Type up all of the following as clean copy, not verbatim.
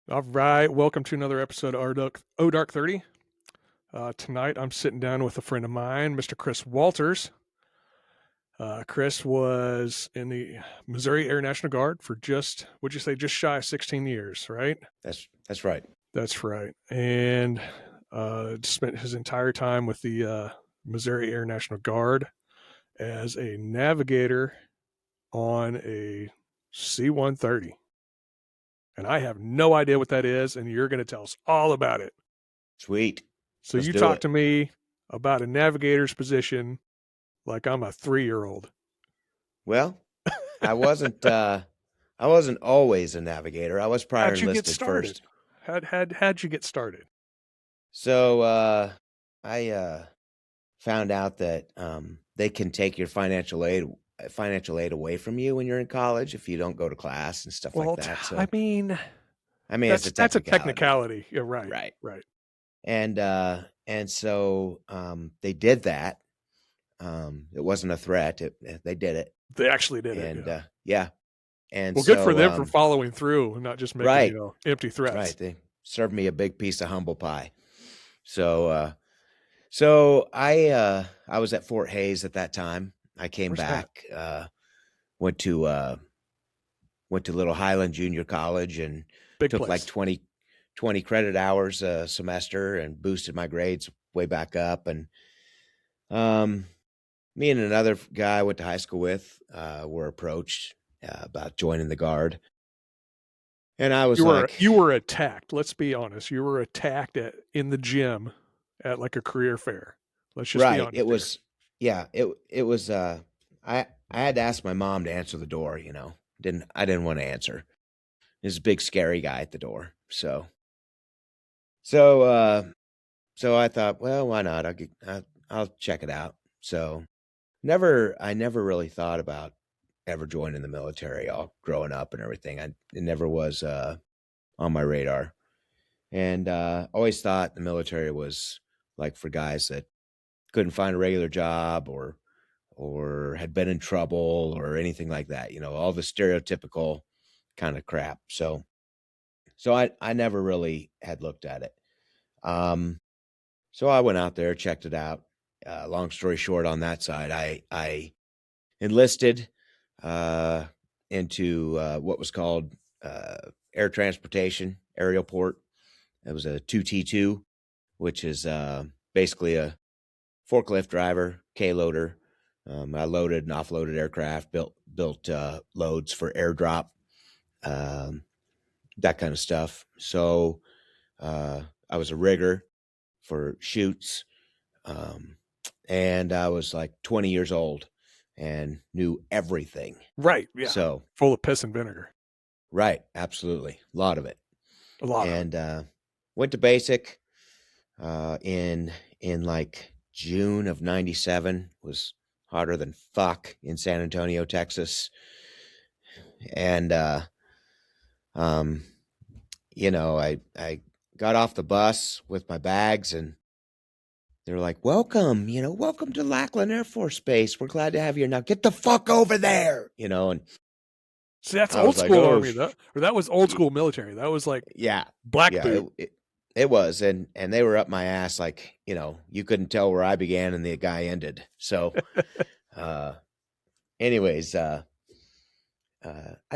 All right, welcome to another episode of O Dark 30. Tonight I'm sitting down with a friend of mine, Mr. Chris Walters. Chris was in the Missouri Air National Guard for would you say, just shy of 16 years, right? That's right. That's right. And spent his entire time with the Missouri Air National Guard as a navigator on a C-130. And I have no idea what that is, and you're going to tell us all about it. Sweet. So Let's you do talk it. to me about a navigator's position like I'm a 3-year-old. Well, I wasn't I wasn't always a navigator. I was prior How'd you get enlisted started? first. How'd you get started? So I found out that they can take your financial aid away from you when you're in college if you don't go to class and stuff like Well, that. I So mean, I mean it's a that's a technicality. technicality. Yeah, right, Right. right. And so they did that. It wasn't a threat. They did it. They actually did it. And Yeah. yeah. And Well, good for so them for following through and not just making right. empty Right. threats. They served me a big piece of humble pie. So I was at Fort Hayes at that time. I came Where's that? back, went to Little Highland Junior College and Big took like place. 20 credit hours a semester and boosted my grades way back up. And me and another guy I went to high school with were approached about joining the Guard. And I was like, You were attacked. Let's be honest. You were attacked in the gym at like a career fair. Let's just be right. It honest here. was, yeah, it was, I had to ask my mom to answer the door, I didn't want to answer. There's a big scary guy at the door. So, uh, so I thought, well, why not? I'll check it out. So I never really thought about ever joining the military all growing up and everything. It never was, on my radar. And, always thought the military was like for guys that couldn't find a regular job or had been in trouble or anything like that, all the stereotypical kind of crap. So I never really had looked at it. Um, so I went out there, checked it out. Long story short, on that side, I enlisted uh, into what was called air transportation, aerial port. It was a 2T2, which is basically a forklift driver, K loader. I loaded and offloaded aircraft, built loads for airdrop, um, that kind of stuff. So I was a rigger for shoots, um, and I was like 20 years old and knew everything. Right. Yeah. So Full of piss and vinegar. right, absolutely, a lot of it, A lot of it. and went to basic in like June of '97. Was hotter than fuck in San Antonio, Texas, and um, I got off the bus with my bags and they were like, welcome, welcome to Lackland Air Force Base. We're glad to have you here. Now get the fuck over there, and See, that's I old was like, school oh, army. That was old school military. That was like yeah, black yeah, boot. it was. And they were up my ass. Like, you couldn't tell where I began and the guy ended. So, uh, anyways, I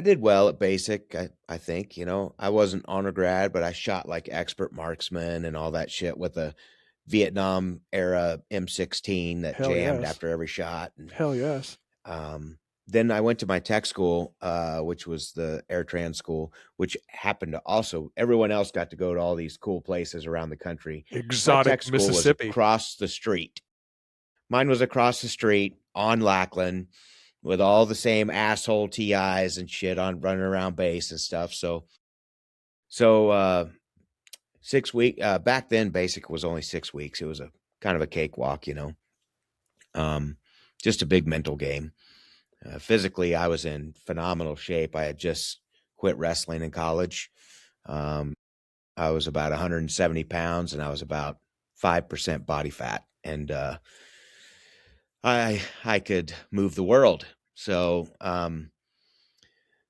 did well at basic. I think, I wasn't honor grad, but I shot like expert marksman and all that shit with a Vietnam era M16 that Hell jammed yes. after every shot. And Hell yes. um, then I went to my tech school, which was the Air Trans school, which happened to also, everyone else got to go to all these cool places around the country. My tech Exotic school was Mississippi. across the street. Mine was across the street on Lackland with all the same asshole TIs and shit on running around base and stuff. So 6 week, back then basic was only 6 weeks. It was a kind of a cakewalk, just a big mental game. Physically, I was in phenomenal shape. I had just quit wrestling in college. I was about 170 pounds and I was about 5% body fat. And I could move the world. So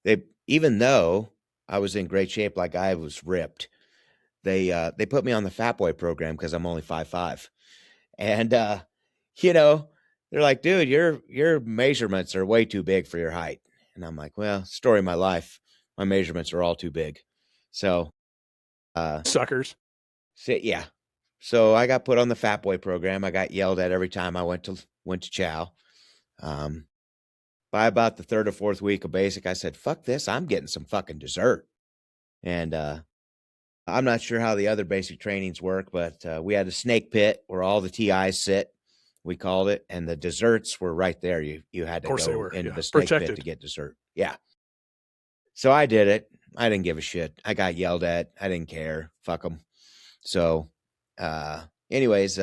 they, even though I was in great shape, like I was ripped. They put me on the fat boy program because I'm only 5'5", and you know, they're like, dude, your measurements are way too big for your height, and I'm like, well, story of my life, my measurements are all too big, so uh, Suckers. so yeah, so I got put on the fat boy program. I got yelled at every time I went to chow. Um, by about the third or fourth week of basic, I said, fuck this, I'm getting some fucking dessert, and I'm not sure how the other basic trainings work, but we had a snake pit where all the TIs sit. We called it, and the desserts were right there. You had Of to course they go were. into Yeah. the snake pit to Protected. get dessert. Yeah. So I did it. I didn't give a shit. I got yelled at. I didn't care. Fuck them. So, anyways,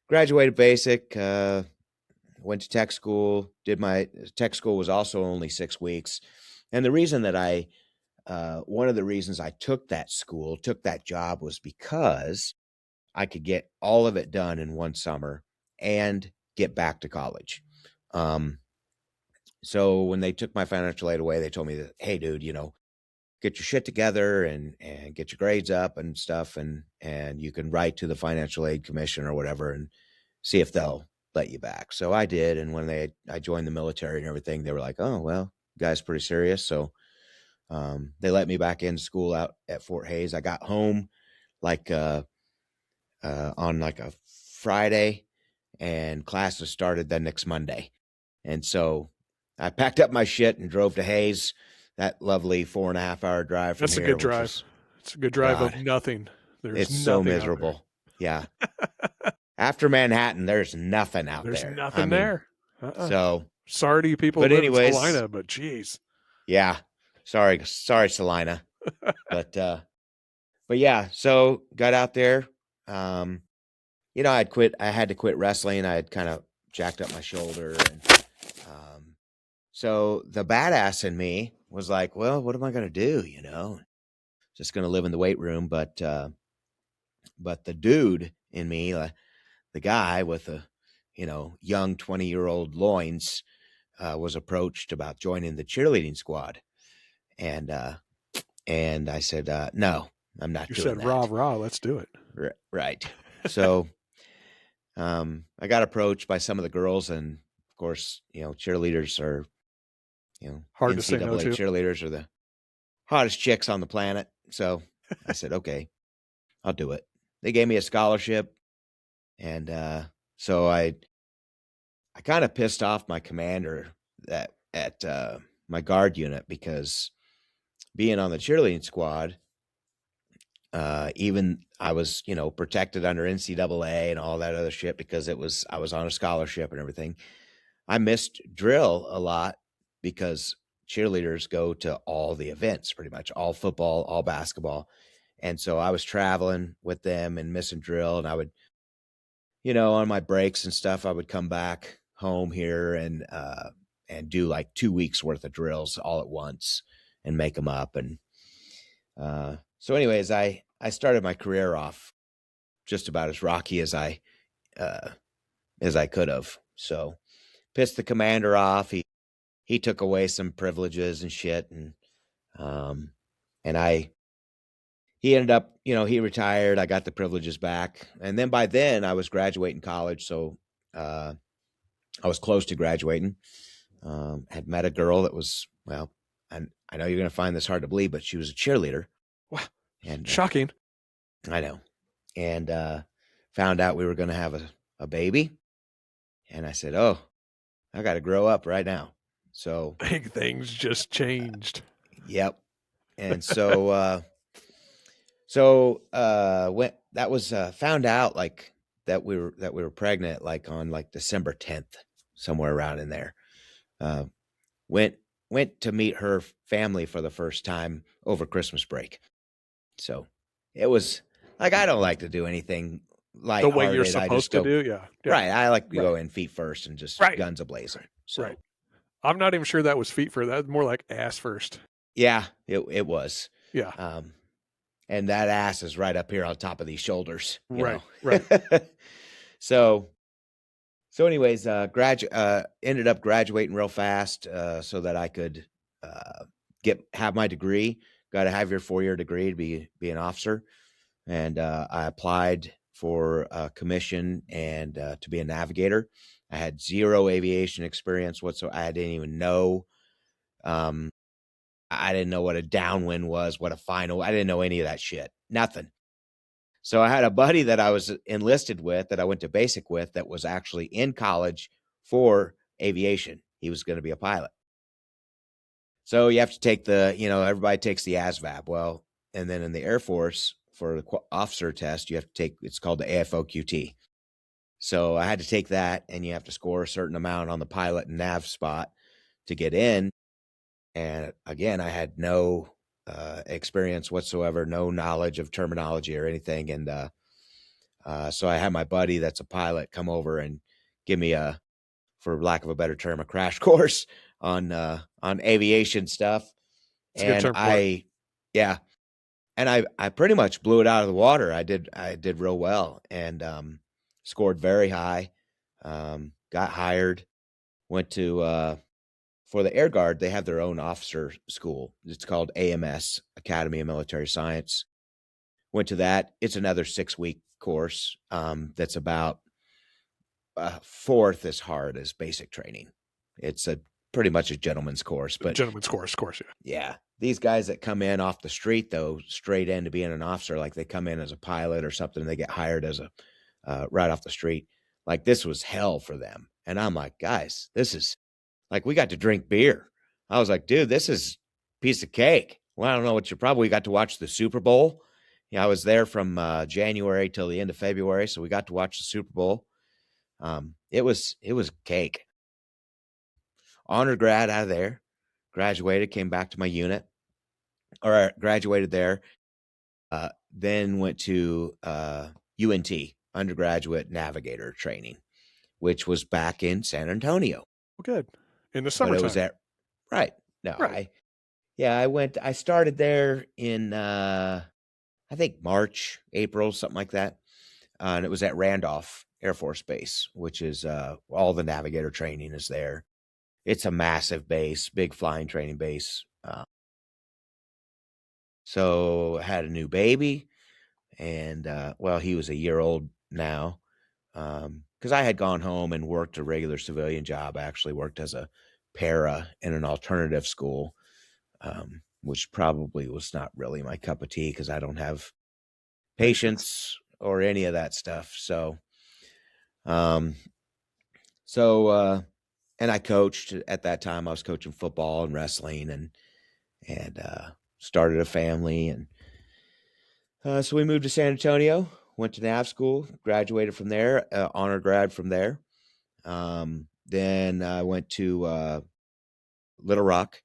graduated basic. Went to tech school. Did my tech school was also only 6 weeks, and the reason that one of the reasons I took that job was because I could get all of it done in one summer and get back to college. Um, so when they took my financial aid away, they told me that, hey, dude, get your shit together and get your grades up and stuff, and you can write to the financial aid commission or whatever and see if they'll let you back. So I did, and when I joined the military and everything, they were like, oh well, guy's pretty serious. So they let me back into school out at Fort Hays. I got home like on like a Friday, and classes started the next Monday. And so I packed up my shit and drove to Hayes, that lovely 4.5 hour drive from That's a here, good which drive. was, It's a good drive of God, nothing. There's it's so nothing out there. miserable. Yeah. After Manhattan, there's nothing out There's there. I nothing mean, there. Uh-uh. so, Sorry to you people but who live in anyways, Salina, but geez. yeah. Sorry, Salina. But yeah, so got out there. Um, I had to quit wrestling. I had kind of jacked up my shoulder. And so the badass in me was like, well, what am I going to do? Just going to live in the weight room. But the dude in me, the guy with the, young 20-year-old loins, was approached about joining the cheerleading squad. And, and I said, no, I'm not You doing said rah that. rah, let's do it. Right. So, I got approached by some of the girls, and of course, cheerleaders are, Hard to say no NCAA to. cheerleaders are the hottest chicks on the planet. So I said, okay, I'll do it. They gave me a scholarship, and so I kind of pissed off my commander that at my guard unit, because being on the cheerleading squad, even I was, protected under NCAA and all that other shit because I was on a scholarship and everything. I missed drill a lot because cheerleaders go to all the events, pretty much all football, all basketball. And so I was traveling with them and missing drill. And I would, on my breaks and stuff, I would come back home here and do like 2 weeks worth of drills all at once and make them up. And so anyways, I started my career off just about as rocky uh, as I could have. So pissed the commander off. He took away some privileges and shit, um and he ended up, he retired. I got the privileges back, and then by then I was graduating college, so uh I was close to graduating. Had met a girl that was, well, I know you're going to find this hard to believe, but she was a cheerleader. Wow. And Shocking. I know. And found out we were going to have a baby, and I said, oh, I got to grow up right now. So Big things just changed. yep. And so when that was found out, like, that we were pregnant, like on like December 10th, somewhere around in there. Uh, went went to meet her family for the first time over Christmas break. So it was like, I don't like to do anything The way you're lighthearted. I just supposed to go do. Yeah. Yeah. right. I like to Right. go in feet first and just Right. guns a blazing. Right. Right. So I'm not even sure that was feet first. That was more like ass first. yeah, it was. Yeah. Um, and that ass is right up here on top of these shoulders, Right. Right. So anyways, ended up graduating real fast, so that I could have my degree, got to have your 4-year degree to be an officer. And I applied for a commission and to be a navigator. I had zero aviation experience whatsoever. I didn't even know. Um, I didn't know what a downwind was, what a final. I didn't know any of that shit. Nothing. So I had a buddy that I was enlisted with, that I went to basic with, that was actually in college for aviation. He was going to be a pilot. So you have to take everybody takes the ASVAB. Well, and then in the Air Force for the officer test, you have to take, it's called the AFOQT. So I had to take that, and you have to score a certain amount on the pilot and nav spot to get in. And again, I had no experience whatsoever, no knowledge of terminology or anything. And so I had my buddy that's a pilot come over and give me for lack of a better term, a crash course on aviation stuff. It's a good And term for it. yeah, and I pretty much blew it out of the water. I did real well, and scored very high. Got hired, went to for the Air Guard. They have their own officer school. It's called AMS, Academy of Military Science. Went to that. It's another 6-week course. That's about a fourth as hard as basic training. It's pretty much a gentleman's course, but Gentleman's course, of course, yeah. yeah, these guys that come in off the street, though, straight into being an officer, like they come in as a pilot or something, and they get hired as a right off the street. Like, this was hell for them. And I'm like, guys, this is like, we got to drink beer. I was like, dude, this is a piece of cake. Well, I don't know what your problem. We got to watch the Super Bowl. Yeah, I was there from January till the end of February, so we got to watch the Super Bowl. It was cake. Honor grad out of there, graduated, came back to my unit, or graduated there. Then went to UNT, undergraduate navigator training, which was back in San Antonio. Well, good. In the But it was summertime. right. No, Right. I started there in I think March, April, something like that. And it was at Randolph Air Force Base, which is all the navigator training is there. It's a massive base, big flying training base. So I had a new baby, and well, he was a year old now, because I had gone home and worked a regular civilian job. I actually worked as a para in an alternative school, which probably was not really my cup of tea because I don't have Makes sense. patience or any of that stuff. Um, so and I coached at that time. I was coaching football and wrestling, and started a family, and so we moved to San Antonio. Went to nav school, graduated from there, honor grad from there. Then I went to Little Rock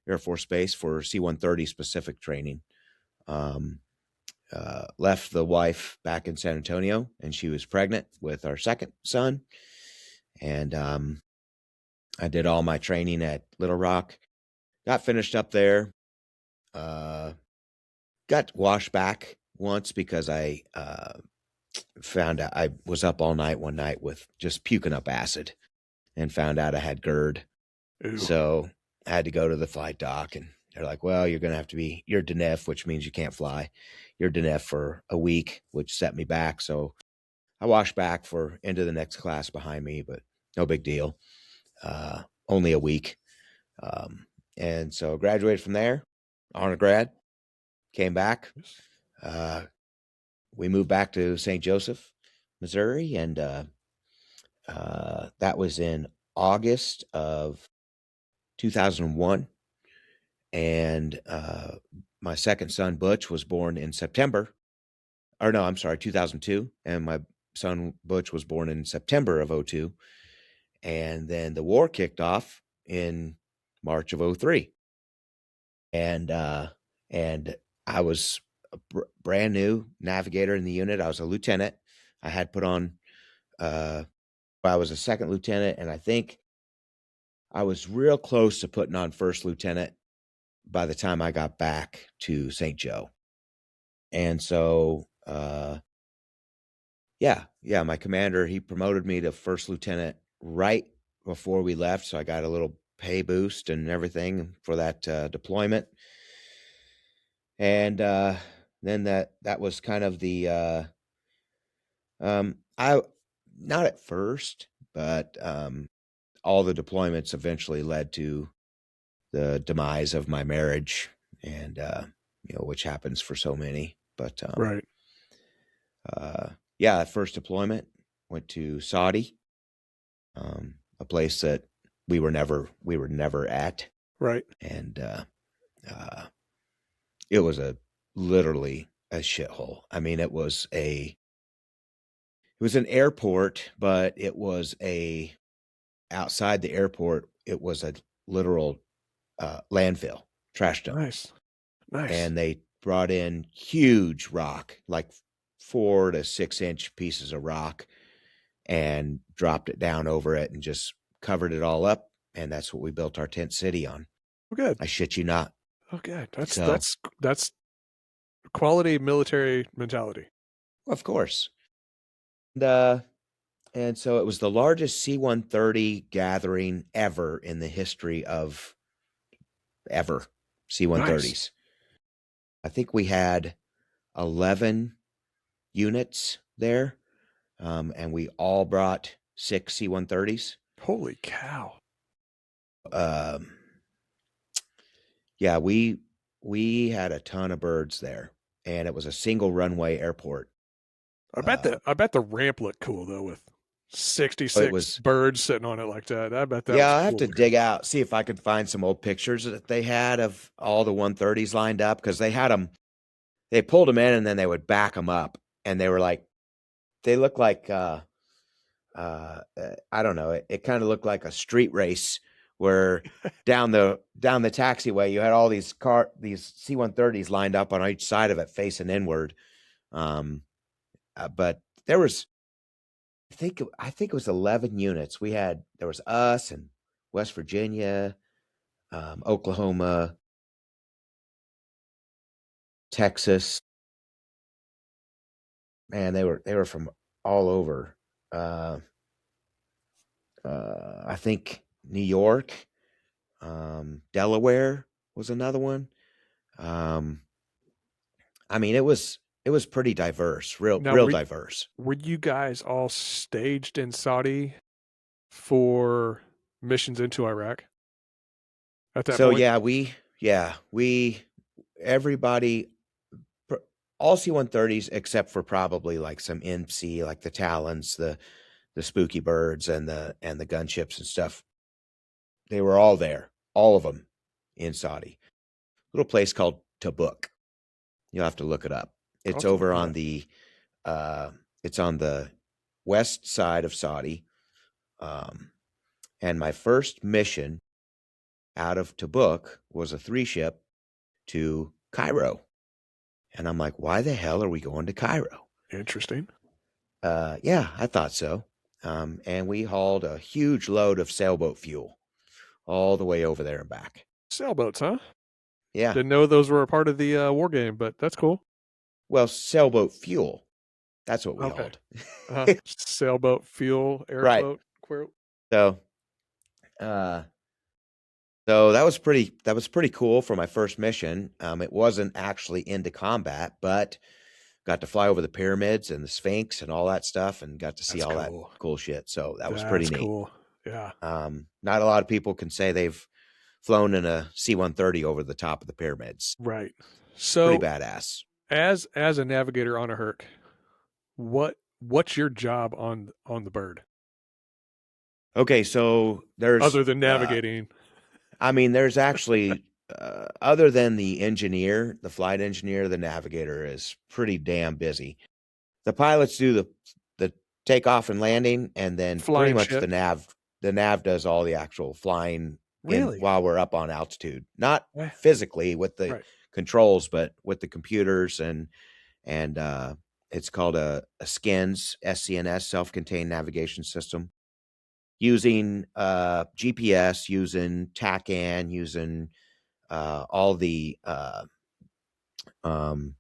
Air Force Base for C-130 specific training. Left the wife back in San Antonio, and she was pregnant with our second son. And I did all my training at Little Rock. Got finished up there. Got washed back once because I found out I was up all night one night with just puking up acid, and found out I had GERD. Ooh. So I had to go to the flight doc, and they're like, well, you're going to have to be, you're DNF, which means you can't fly. You're DNF for a week, which set me back. So I washed back for into the next class behind me, but no big deal. Only a week. And so graduated from there, honor grad, came back. We moved back to St. Joseph, Missouri, and that was in August of 2001. And my second son, Butch, was born in September. Or no, I'm sorry, 2002. And my son, Butch, was born in September of 02. And then the war kicked off in March of 03. And I was a brand new navigator in the unit. I was a lieutenant. I had put on, I was a second lieutenant, and I think I was real close to putting on first lieutenant by the time I got back to St. Joe. And so, yeah, my commander, he promoted me to first lieutenant right before we left. So I got a little pay boost and everything for that deployment. And then that was kind of the I not at first, but all the deployments eventually led to the demise of my marriage, and which happens for so many. But Right. yeah, first deployment went to Saudi, a place that we were never at, Right. and uh, it was a literally a shithole. I mean, it was an airport, but it was a outside the airport. It was a literal landfill, trash dump, Nice. Nice. and they brought in huge rock, like 4 to 6 inch pieces of rock, and dropped it down over it and just covered it all up. And that's what we built our tent city on. Oh, good. I shit you not. Oh, good. That's So, that's that's quality military mentality. of course. And so it was the largest C-130 gathering ever in the history of ever Nice. C-130s. I think we had 11 units there, and we all brought 6 C-130s. Holy cow. Um, yeah, we had a ton of birds there, and it was a single runway airport. Uh, I bet the ramp looked cool though with it 66 was birds sitting on it like that. I bet that Yeah, was I have cool to looking. dig out, see if I could find some old pictures that they had of all the 130s lined up, because they pulled them in and then they would back them up, and they look like I don't know, it kind of looked like a street race where down the taxiway you had all these C-130s lined up on each side of it facing inward. Um, but I think it was 11 units. There was us and West Virginia, Oklahoma, Texas. Man, they were from all over. Uh, I think New York, Delaware was another one. Um, I mean, it was pretty diverse, real Now, real diverse. were you guys all staged in Saudi for missions into Iraq at that So point? yeah, we everybody pr- all C-130s except for probably like some MC, like the Talons, the Spooky Birds, and the gunships and stuff. They were all there, all of them in Saudi. Little place called Tabuk. You'll have to look it up. I'll It's have to over look it on up. the it's on the west side of Saudi. Um, and my first mission out of Tabuk was a 3-ship to Cairo. And I'm like, why the hell are we going to Cairo? Interesting. Yeah, I thought so. And we hauled a huge load of sailboat fuel all the way over there and back. Sailboats, huh? Yeah. Didn't know those were a part of the war game, but that's cool. Well, sailboat fuel. That's what we Okay. hauled. Sailboat, fuel, Right. airboat, queer. So, uh, so that was pretty cool for my first mission. It wasn't actually into combat, but got to fly over the pyramids and the Sphinx and all that stuff, and got to see That's all that cool. cool shit. So that was pretty That's neat. cool. Yeah. Not a lot of people can say they've flown in a C-130 over the top of the pyramids. Right. Pretty So badass. as a navigator on a Herc, what's your job on the bird Okay, so there's other than navigating? I mean, there's actually, other than the engineer, the flight engineer, the navigator is pretty damn busy. The pilots do the takeoff and landing, and then pretty Flying much ship. the nav does all the actual flying in Really? while we're up on altitude. Not Eh, physically with the right. controls, but with the computers, and it's called a SCNS, SCNS, self-contained navigation system, using GPS, using TACAN, using all the um,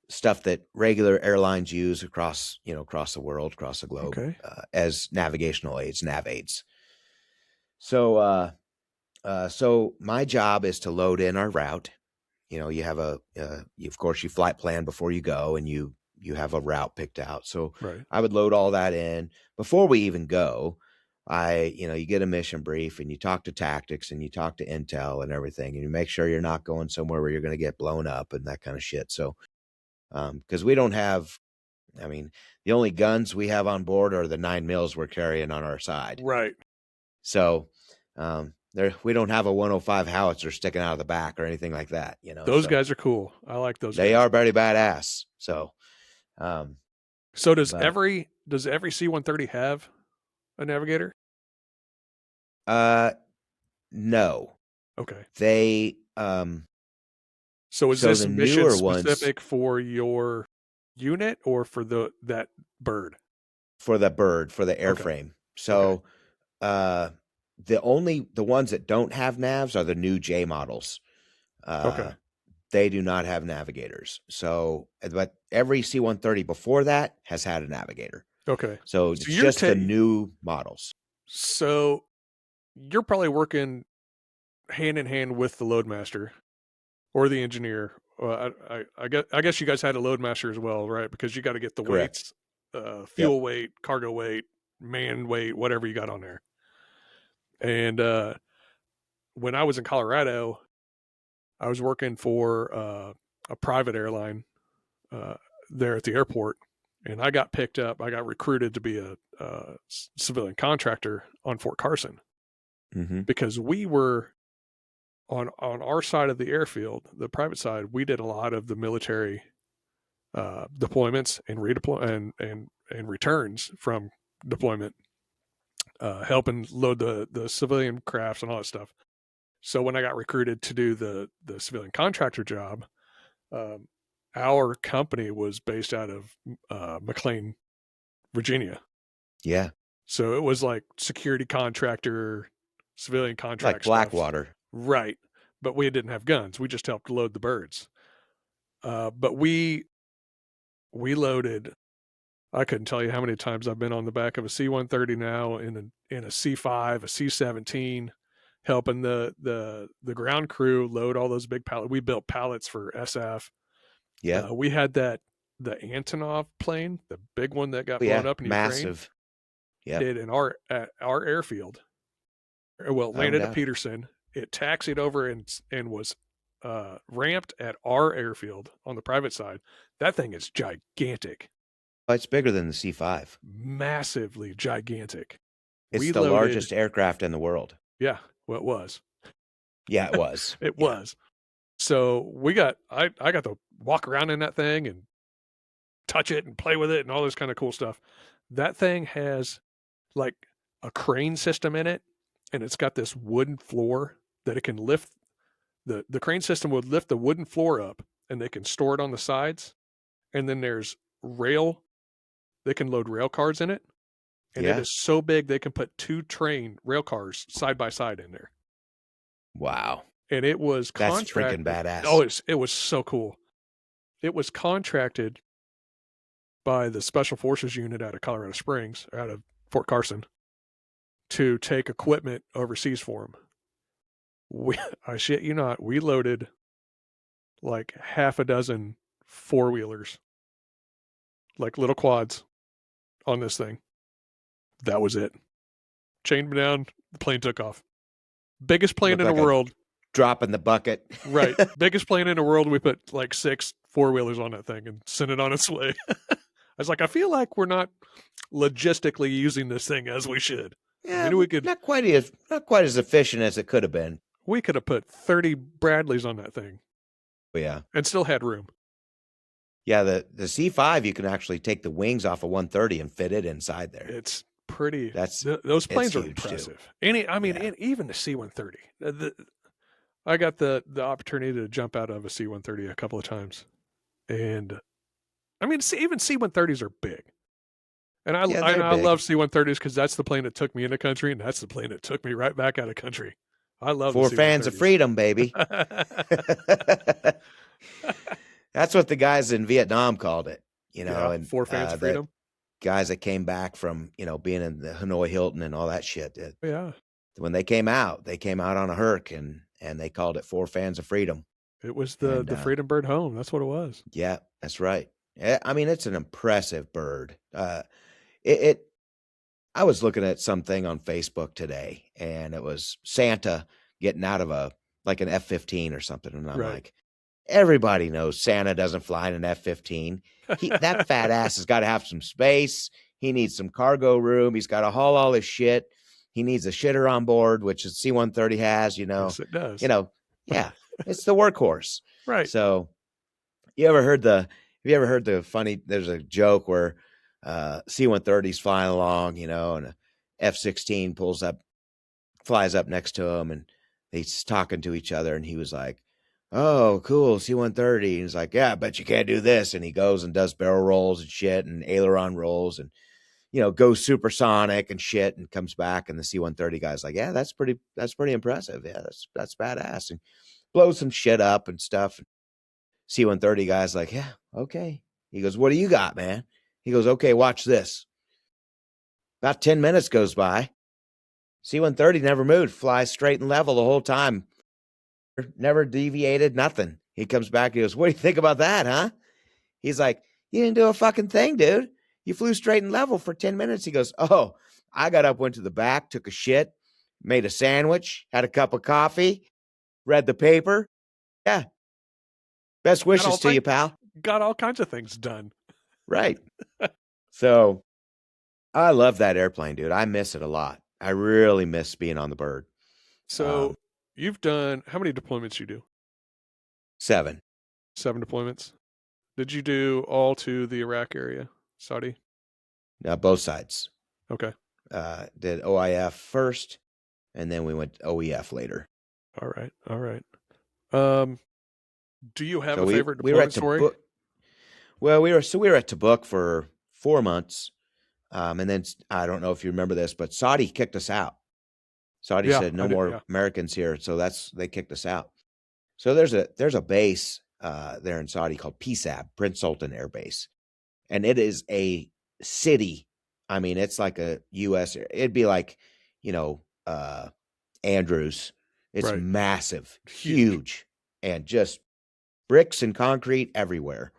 stuff that regular airlines use across the world, across the globe, Okay. as navigational aids, nav aids. So, so my job is to load in our route, you have of course you flight plan before you go, and you have a route picked out. So Right. I would load all that in before we even go. You get a mission brief, and you talk to tactics, and you talk to intel and everything, and you make sure you're not going somewhere where you're going to get blown up and that kind of shit. So, because we don't have, I mean, the only guns we have on board are the 9 mils we're carrying on our side. Right. So, we don't have a 105 howitzer sticking out of the back or anything like that, Those so guys are cool. I like those they guys. are very badass. So, So does but, every C-130 have a navigator? no, Okay. they, So is so this the mission newer ones specific for your unit or for that bird? for the Okay. airframe. Okay. So, uh, the ones that don't have navs are the new J models. Okay. They do not have navigators. So, but every C-130 before that has had a navigator. Okay. So So it's just the new models. so you're probably working hand in hand with the loadmaster or the engineer. I guess you guys had a loadmaster as well, right? Because you got to get the Correct. weights, Yep. fuel weight, cargo weight, man weight, whatever you got on there. And when I was in Colorado, I was working for a private airline uh, there at the airport, and I got picked up. I got recruited to be a civilian contractor on Fort Carson Mm-hmm. because we were on our side of the airfield, the private side. We did a lot of the military deployments and redeploy and returns from deployment, helping load the civilian crafts and all that stuff. So when I got recruited to do the civilian contractor job, um, our company was based out of McLean, Virginia. Yeah. So it was like security contractor, civilian Like contract stuff. Blackwater. Right. But we didn't have guns. We just helped load the birds. But we loaded. I couldn't tell you how many times I've been on the back of a C-130 now in a C-5, a C-17, helping the ground crew load all those big pallets. We built pallets for SF. Yep. We had the Antonov plane, the big one that got Oh, blown yeah. up in Ukraine, Massive. Yep. did in at our airfield. Well, it I don't landed at doubt it. Peterson. It taxied over and was ramped at our airfield on the private side. That thing is gigantic, Oh, it's bigger than the C-5. massively gigantic. It's We the loaded, largest aircraft in the world. yeah, well, it was. Yeah, it was. It Yeah. was. So I got to walk around in that thing and touch it and play with it and all this kind of cool stuff. That thing has like a crane system in it, and it's got this wooden floor that it can lift. The crane system would lift the wooden floor up, and they can store it on the sides. And then there's rail. They can load rail cars in it, and it Yeah. is so big they can put 2 train rail cars side by side in there. Wow. And it was That's freaking contracted. Oh, badass. it was so cool. It was contracted by the Special Forces unit out of Colorado Springs, out of Fort Carson, to take equipment overseas for them. I shit you not, we loaded like half a dozen 4-wheelers, like little quads, on this thing. That was it. Chained me down, the plane took off. Biggest plane Looked in the like a world. drop in the bucket. Right. Biggest plane in the world. We put like 6 4-wheelers on that thing and sent it on its way. I was like, I feel like we're not logistically using this thing as we should. Yeah, I mean, not quite as efficient as it could have been. we could have put 30 Bradleys on that thing. But yeah. And still had room. Yeah, the C-5 you can actually take the wings off a 130 and fit it inside there. It's pretty. That's those planes are huge impressive. too. Even the C-130. I got the opportunity to jump out of a C-130 a couple of times, and I mean, even C-130s are big. And I big. love C-130s because that's the plane that took me into country, and that's the plane that took me right back out of country. I love For the fans of freedom, baby. That's what the guys in Vietnam called it, and for fans of freedom. Guys that came back from, being in the Hanoi Hilton and all that shit. Yeah. When they came out on a Herc and they called it For Fans of Freedom. It was the And the Freedom Bird home. That's what it was. yeah, that's right. I mean, it's an impressive bird. It I was looking at something on Facebook today, and it was Santa getting out of a like an F-15 or something, and I'm Right. like, everybody knows Santa doesn't fly in an F-15. That fat ass has got to have some space. He needs some cargo room. He's got to haul all his shit. He needs a shitter on board, which is C-130 has. Yes, it You does. know, yeah, it's the workhorse. Right. So you ever heard the? Have you ever heard the funny? There's a joke where C-130's flying along, and a F-16 flies up next to him, and he's talking to each other, and he was like, "Oh, cool, C-130." And he's like, "Yeah, I bet you can't do this." And he goes and does barrel rolls and shit, and aileron rolls, and goes supersonic and shit, and comes back, and the C-130 guy's like, "Yeah, that's pretty impressive. Yeah, that's badass," and blows some shit up and stuff. C-130 guy's like, "Yeah, okay." He goes, "What do you got, man?" He goes, "Okay, watch this." About 10 minutes goes by. C-130 never moved, flies straight and level the whole time. Never deviated, nothing. He comes back, he goes, "What do you think about that, huh?" He's like, "You didn't do a fucking thing, dude. You flew straight and level for 10 minutes. He goes, "Oh, I got up, went to the back, took a shit, made a sandwich, had a cup of coffee, read the paper. Yeah, best Got all wishes to thing you, pal." got all kinds of things done. Right. So I love that airplane, dude. I miss it a lot. I really miss being on the bird. So Um, you've done how many deployments you do? 7. 7 deployments. Did you do all to the Iraq area, Saudi? Both sides. Okay. Did OIF first, and then we went OEF later. All right. All right. Um, do you have So a we favorite we were at deployment story? Tabuk. Well, we were at Tabuk for 4 months, and then I don't know if you remember this, but Saudi kicked us out. Saudi Yeah, said I no did. more Yeah. Americans here, so they kicked us out. So there's a base there in Saudi called PSAB, Prince Sultan Air Base, and it is a city. I mean, it's like a U.S. It'd be like, you know, Andrews. It's Right. massive, Huge. huge, and just bricks and concrete everywhere.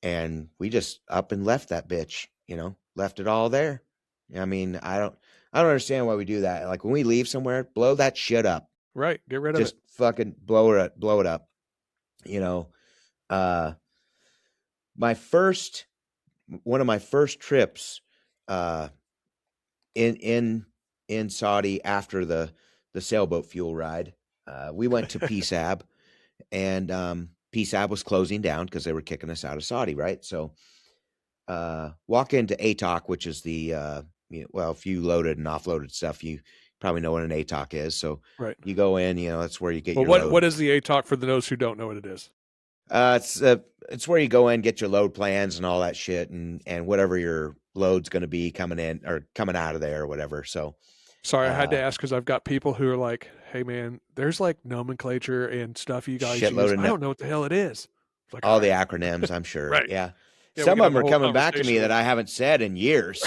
And we just up and left that bitch, left it all there. I mean, I don't understand why we do that. Like when we leave somewhere, blow that shit up. Right. Get rid of it. Just fucking blow it up. You know, uh, my first, one of my first trips, uh, in Saudi after the sailboat fuel ride, we went to PSAB, and PSAB was closing down because they were kicking us out of Saudi, right? So walk into ATOC, which is the well, if you loaded and offloaded stuff, you probably know what an ATOC is. So Right. you go in, that's where you get Well, your what load. is the ATOC for those who don't know what it is? It's where you go in, get your load plans and all that shit, and whatever your load's going to be coming in or coming out of there or whatever. So Sorry, I had to uh, ask because I've got people who are like, "Hey, man, there's like nomenclature and stuff you guys shitload use. of I don't know what the hell it is." It's like, all all the right, acronyms, I'm sure. right, Yeah, yeah, we some could of have them a are whole coming back to me conversation that with. I haven't said in years.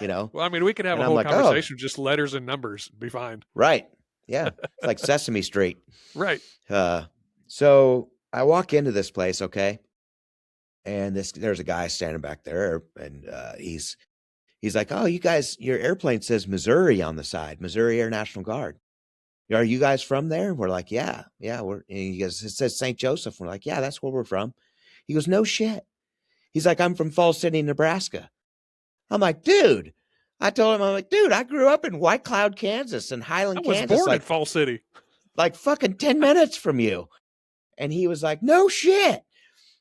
Well, I mean, we could have And a I'm whole like, oh, conversation just letters and numbers. Be fine. right, yeah, it's like Sesame Street. Right. Uh, so I walk into this place, okay, and there's a guy standing back there, and he's like, "Oh, you guys, your airplane says Missouri on the side, Missouri Air National Guard. Are you guys from there?" We're like, "Yeah, yeah." And he goes, "It says St. Joseph." We're like, "Yeah, that's where we're from." He goes, "No shit." He's like, "I'm from Falls City, Nebraska." I'm like, "Dude." I told him, I'm like, "Dude, I grew up in White Cloud, Kansas, and I Highland, was Kansas, born in Fall City. like fucking 10 minutes from you." And he was like, "No shit."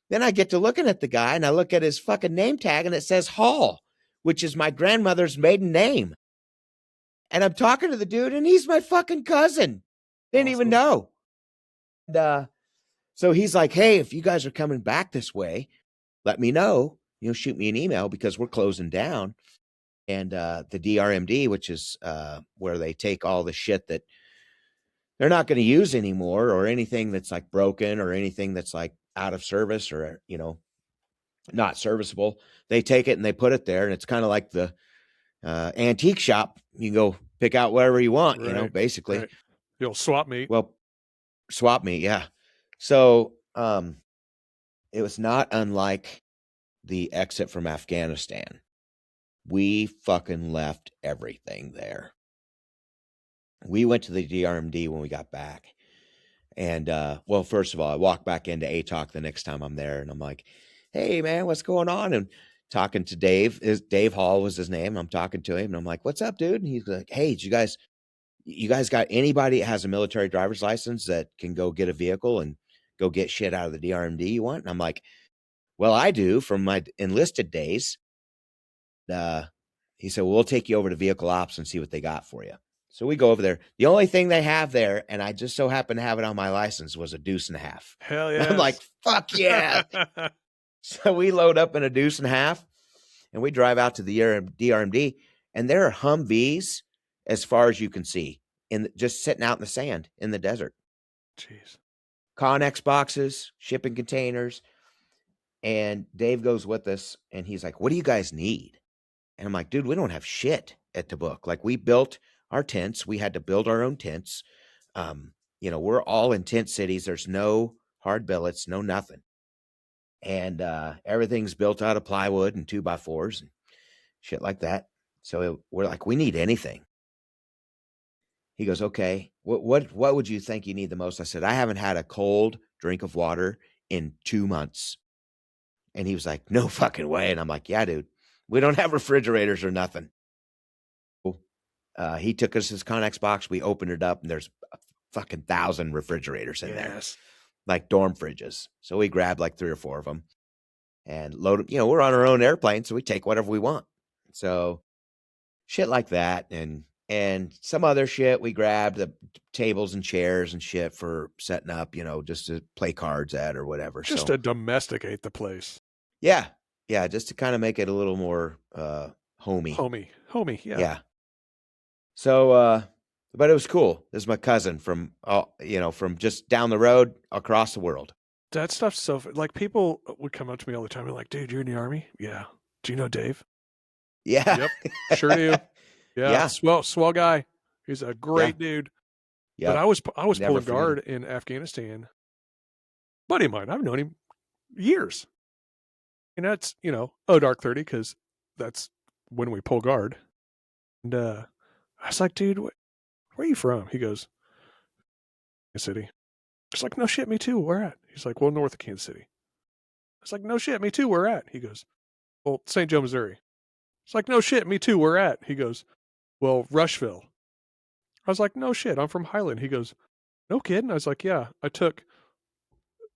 Then I get to looking at the guy, and I look at his fucking name tag, and it says Hall, which is my grandmother's maiden name. And I'm talking to the dude, and he's my fucking cousin. Didn't even Awesome. know. And, so he's like, "Hey, if you guys are coming back this way, let me know. Shoot me an email because we're closing down." And the DRMD, which is where they take all the shit that they're not going to use anymore, or anything that's like broken, or anything that's like out of service, or not serviceable. They take it and they put it there, and it's kind of like the antique shop. You can go pick out whatever you want, Right. basically. Right. You'll swap meet. Well, swap meet, yeah. So it was not unlike the exit from Afghanistan. We fucking left everything there. We went to the DRMD when we got back. And well, first of all, I walked back into ATOC the next time I'm there, and I'm like, "Hey, man, what's going on?" And talking to Dave, Dave Hall was his name. I'm talking to him, and I'm like, "What's up, dude?" And he's like, "Hey, you guys got anybody that has a military driver's license that can go get a vehicle and go get shit out of the DRMD you want?" And I'm like, "Well, I do from my enlisted days." Uh, he said, "Well, we'll take you over to vehicle ops and see what they got for you." So we go over there. The only thing they have there, and I just so happen to have it on my license, was a deuce and a half. Hell And I'm like, yes. fuck yeah. So we load up in a deuce and a half and we drive out to the DRMD, and there are Humvees as far as you can see, just sitting out in the sand in the desert. Jeez. Connex boxes, shipping containers. And Dave goes with us and he's like, "What do you guys need?" And I'm like, "Dude, we don't have shit at the book. Like, we built our tents. We had to build our own tents. We're all in tent cities. There's no hard billets, no nothing. And everything's built out of plywood and 2x4s and shit like that. So we're like, we need anything." He goes, "Okay, what would you think you need the most?" I said, "I haven't had a cold drink of water in 2 months." And he was like, "No fucking way." And I'm like, "Yeah, dude, we don't have refrigerators or nothing." He took us his Connex box. We opened it up, and there's a fucking 1,000 refrigerators in there, Yes. like dorm fridges. So we grabbed like 3 or 4 of them and load them. We're on our own airplane, so we take whatever we want. So shit like that, and some other shit. We grabbed the tables and chairs and shit for setting up, just to play cards at or whatever. Just So to domesticate the place. yeah, yeah, just to kind of make it a little more homey. Homie, yeah. Yeah. So, but it was cool. This is my cousin from, from just down the road across the world. That stuff's so like people would come up to me all the time and like, "Dude, you're in the army?" "Yeah." "Do you know Dave?" Yeah. "Yep, sure do." "Yeah, Yeah. swell guy. He's a Yeah. great dude." But Yep. I was Never pulling forget guard him. in Afghanistan. Buddy of mine, I've known him years. And that's, dark 30 because that's when we pull guard. And I was like, "Dude, where are you from?" He goes, "Kansas City." It's like, "No shit, me too. Where at?" He's like, "Well, north of Kansas City." It's like, "No shit, me too. Where at?" He goes, "Well, St. Joe, Missouri." It's like, "No shit, me too. Where at?" He goes, "Well, Rushville." I was like, "No shit, I'm from Highland." He goes, "No kidding." I was like, "Yeah, I took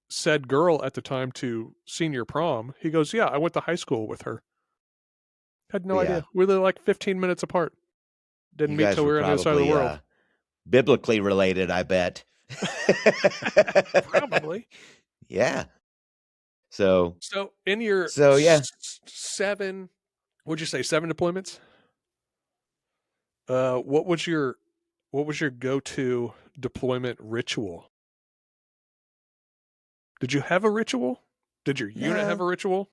said girl at the time to senior prom." He goes, "Yeah, I went to high school with her." Had no Yeah. idea. We were like 15 minutes apart. Didn't You meet guys till were we were on the other side of the probably world. biblically related, I bet. Probably. Yeah. So, So in your so yeah. 7, would you say 7 deployments? What was your go-to deployment ritual? Did you have a ritual? Did your unit have Nah. a ritual?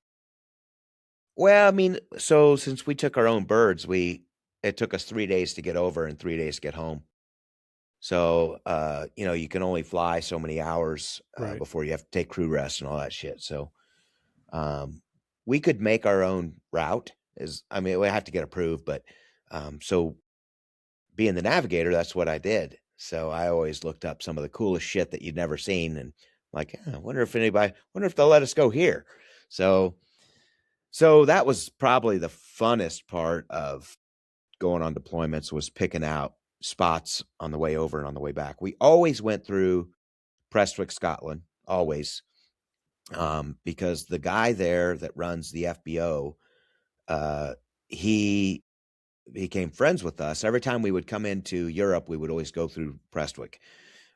Well, I mean, so since we took our own birds, it took us 3 days to get over and 3 days to get home. So, you can only fly so many hours Right. before you have to take crew rest and all that shit. So, we could make our own route. I mean, we have to get approved, but so being the navigator, that's what I did. So I always looked up some of the coolest shit that you'd never seen, and like, I wonder if they'll let us go here. So, that was probably the funnest part of going on deployments, was picking out spots on the way over and on the way back. We always went through Prestwick, Scotland, always, because the guy there that runs the FBO, he became friends with us. Every time we would come into Europe, we would always go through Prestwick,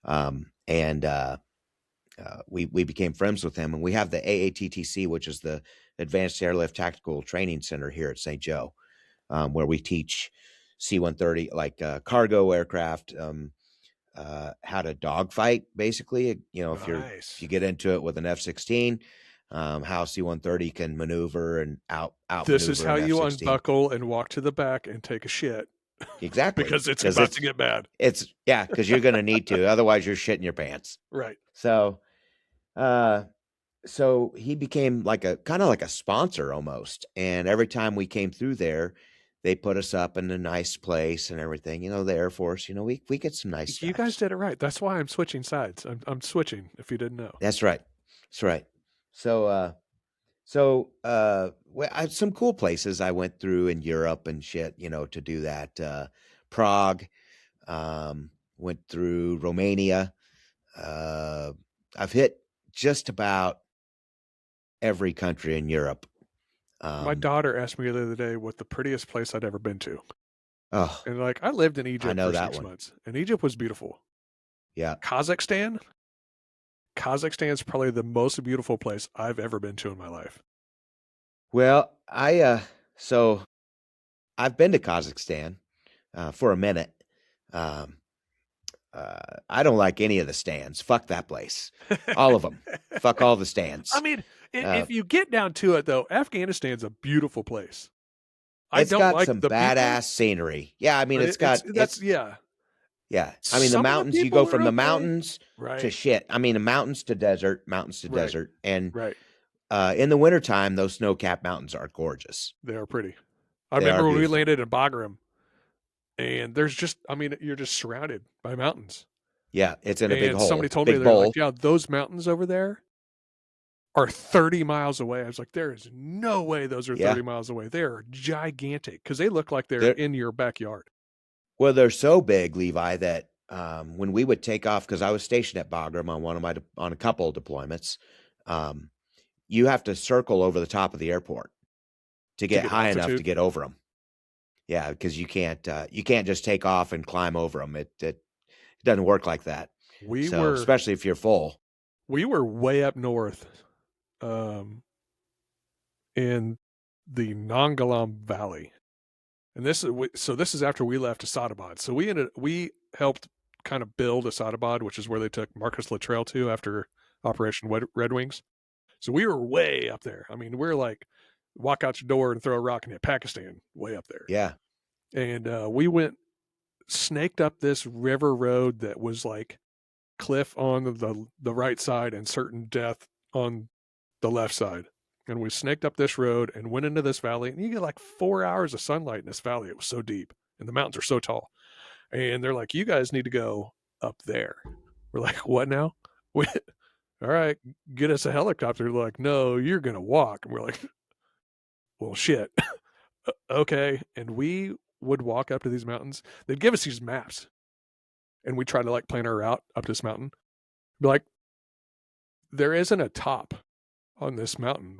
and we became friends with him. And we have the AATTC, which is the Advanced Airlift Tactical Training Center here at St. Joe, where we teach C-130, like cargo aircraft, how to dogfight. Basically, if Nice. you get into it with an F-16, how C-130 can maneuver and This is outmaneuver how an you F-16. unbuckle and walk to the back and take a shit Exactly, because it's because about to get bad. because you're going to need to, otherwise you're shitting your pants. Right. So Uh, so he became like a kind of like a sponsor almost. And every time we came through there, they put us up in a nice place and everything. The Air Force. We get some nice You guys stuff. did it right. That's why I'm switching sides. I'm switching. If you didn't know, That's right. That's right. So, well, some cool places I went through in Europe and shit, to do that. Prague, went through Romania. Uh, I've hit just about every country in Europe. my Um, daughter asked me the other day what the prettiest place I'd ever been to, oh, and like I lived in I Egypt know for that 6 one. months, and Egypt was beautiful. Yeah. Kazakhstan, Kazakhstan is probably the most beautiful place I've ever been to in my life. Well, so I've been to Kazakhstan for a minute. Um, I don't like any of the stands. Fuck that place. All of them. Fuck all the I stands. mean, Uh, if you get down to it, though, Afghanistan's a beautiful place. I it's don't got like some the people, badass scenery. Yeah, I mean, but it's yeah. yeah. I mean, the Some of the mountains. You go people are from the okay. mountains to Right, shit. I mean, the mountains to right, desert, and right. in the wintertime, those snow-capped mountains are gorgeous. They are pretty. I They are remember when we beautiful. landed in Bagram, and there's just, I mean, you're just surrounded by mountains. Yeah, it's in a big And somebody hole, told me big they're like, bowl. yeah, those mountains over there are 30 miles away. I was like, there is no way those are Yeah, 30 miles away. They are gigantic because they look like they're they're in your backyard well, they're so big, Levi, that when we would take off, because I was stationed at Bagram on on a couple of deployments, um, you have to circle over the top of the airport to to get get high enough to altitude. get over them. Yeah, because you can't just take off and climb over them. It doesn't work like that. We So were especially if you're full. we were way up north, um, in the Nangalam Valley, and this is after we left Asadabad. So we helped kind of build Asadabad, which is where they took Marcus Luttrell to after Operation Red Wings. So we were way up there. I mean, we're like walk out your door and throw a rock and hit Pakistan, way up there. Yeah. And we went snaked up this river road that was like cliff on the right side and certain death on the left side. And we snaked up this road and went into this valley. And you get like 4 hours of sunlight in this valley. It was so deep and the mountains are so tall. And they're like, you guys need to go up there. We're like, what now? We, all right, get us a helicopter. They're like, no, you're going to walk. And we're like, well, shit. Okay. And we would walk up to these mountains. They'd give us these maps and we try to like plan our route up this mountain. Be like, there isn't a top on this mountain.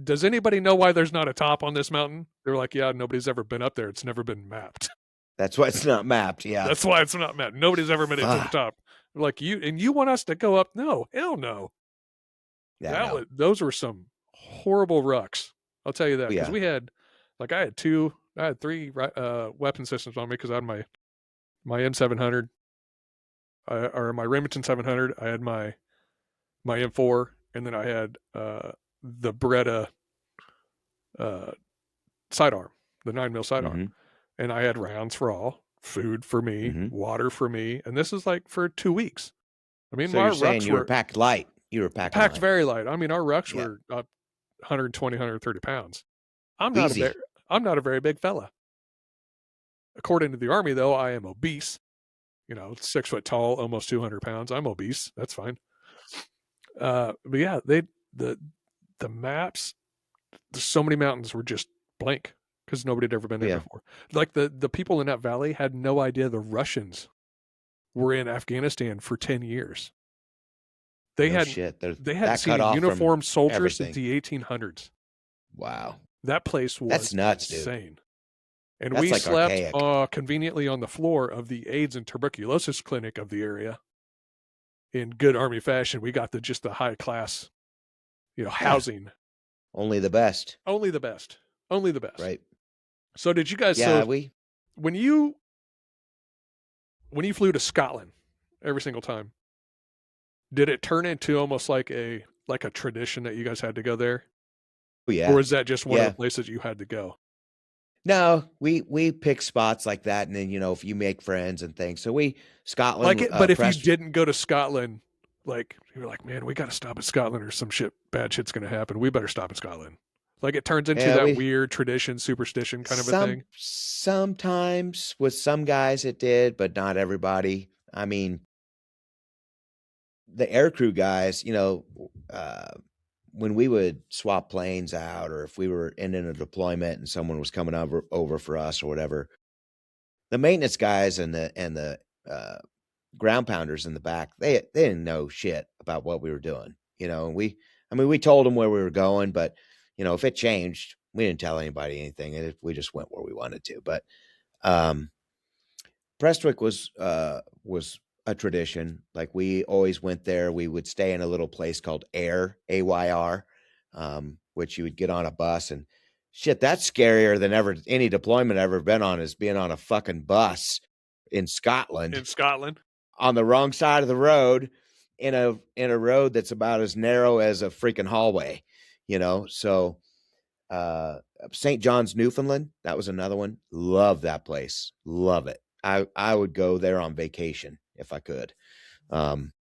Does anybody know why there's not a top on this mountain? They're like, yeah, nobody's ever been up there. It's never been mapped. That's why it's not mapped. Yeah. That's why it's not mapped. Nobody's ever made it to the Fuck. top. They're like, you want us to go up? No, hell no. Yeah, no. Those were some horrible rucks. I'll tell you that because Yeah. we had, like, I had three weapon systems on me because I had my M700 or my Remington 700. I had my M4, and then I had the Beretta uh, sidearm, the 9 mil sidearm, Mm-hmm. and I had rounds for all, food for me, Mm-hmm. water for me, and this is like for 2 weeks. I mean, So my you're saying rucks you were were packed light. You were packing packed light. very light. I mean, our rucks Yeah. were up 120, 130 pounds. I'm not a very, Easy. I'm not a very big fella. According to the army, though, I am obese. 6 foot tall, almost 200 pounds. I'm obese. That's fine. But yeah, the the maps. There's so many mountains were just blank because nobody had ever been there Yeah. before. Like the people in that valley had no idea the Russians were in Afghanistan for 10 years. They No hadn't shit. There's they hadn't that seen cut a off from uniformed soldier since everything. the 1800s. Wow. That place That's was nuts, dude. insane. And That's we like slept archaic. conveniently on the floor of the AIDS and tuberculosis clinic of the area in good army fashion. We got just the high class, Yeah. housing. Only the best. Only the best. Only the best. Right. So did you guys Yeah, so we when you flew to Scotland every single time, did it turn into almost like a tradition that you guys had to go there? oh, Or yeah. is that just one of the Yeah. places you had to go? No, we pick spots like that, and then if you make friends and things. So we Like Scotland, it, but if you Prest. didn't go to Scotland, Like you're like, man, we got to stop in Scotland or some shit, bad shit's gonna happen. We better stop in Scotland. Like it turns into Yeah, that we weird tradition, superstition kind of a thing. sometimes with some guys it did, but not everybody. I mean, the aircrew guys, uh, when we would swap planes out, or if we were in a deployment and someone was coming over for us or whatever, the maintenance guys and the uh, ground pounders in the back, they didn't know shit about what we were doing. And I mean, we told them where we were going, but if it changed, we didn't tell anybody anything. We just went where we wanted to. But um, Prestwick was a tradition. Like we always went there. We would stay in a little place called Ayr, AYR, which you would get on a bus and shit. That's scarier than ever any deployment I've ever been on, is being on a fucking bus in In Scotland Scotland, on the wrong side of the road in a road that's about as narrow as a freaking hallway. So uh St. John's, Newfoundland, that was another one. Love that place. Love it. I would go there on vacation if I could. Um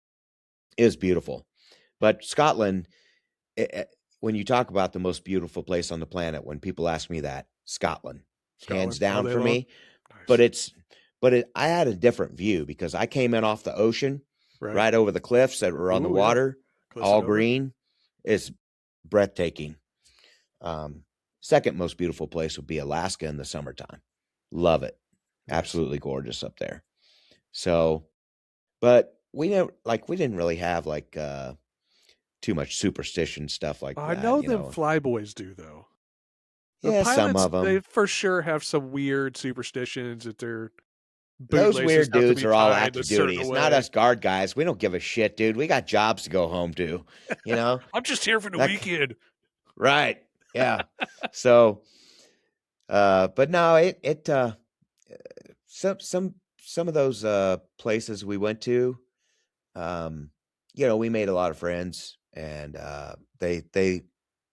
it was beautiful. But Scotland, when you talk about the most beautiful place on the planet, when people ask me that, Scotland, hands Scotland, all down day for long. me. But Nice, I had a different view because I came in off the ocean, right? right over the cliffs that were on the Ooh, yeah, water, cliffs it all over. green. It's breathtaking. Um, Second most beautiful place would be Alaska in the summertime. Love it. Nice. Absolutely gorgeous up there. So, but we didn't really have like too much superstition stuff like I that, know them flyboys do though. The Yeah, some pilots, of they them. for sure have some weird superstitions that their Those bootlaces weird have to dudes be are all tied a active duty. certain It's not way. us guard guys. We don't give a shit, dude. We got jobs to go home to. You know I'm just here for the that weekend. right? Yeah. So, but no, some of those places we went to, um, we made a lot of friends, and they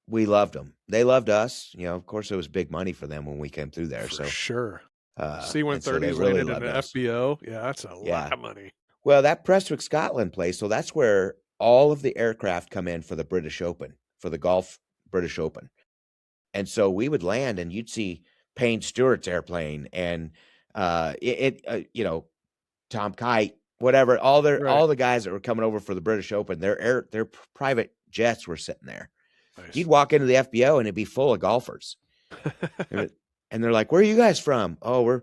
we loved them. They loved us. Of course, it was big money for them when we came through there. For So, sure. and so they C-130s really landed in loved an us. FBO. Yeah, that's a lot Yeah. of money. Well, that Prestwick, Scotland place, so that's where all of the aircraft come in for the British Open, for the golf British Open. And so we would land and you'd see Payne Stewart's airplane and Tom Kite, whatever, Right. all the guys that were coming over for the British Open, their private jets were sitting there. You'd Nice. walk into the FBO and it'd be full of golfers. And they're like, "Where are you guys from?" "Oh,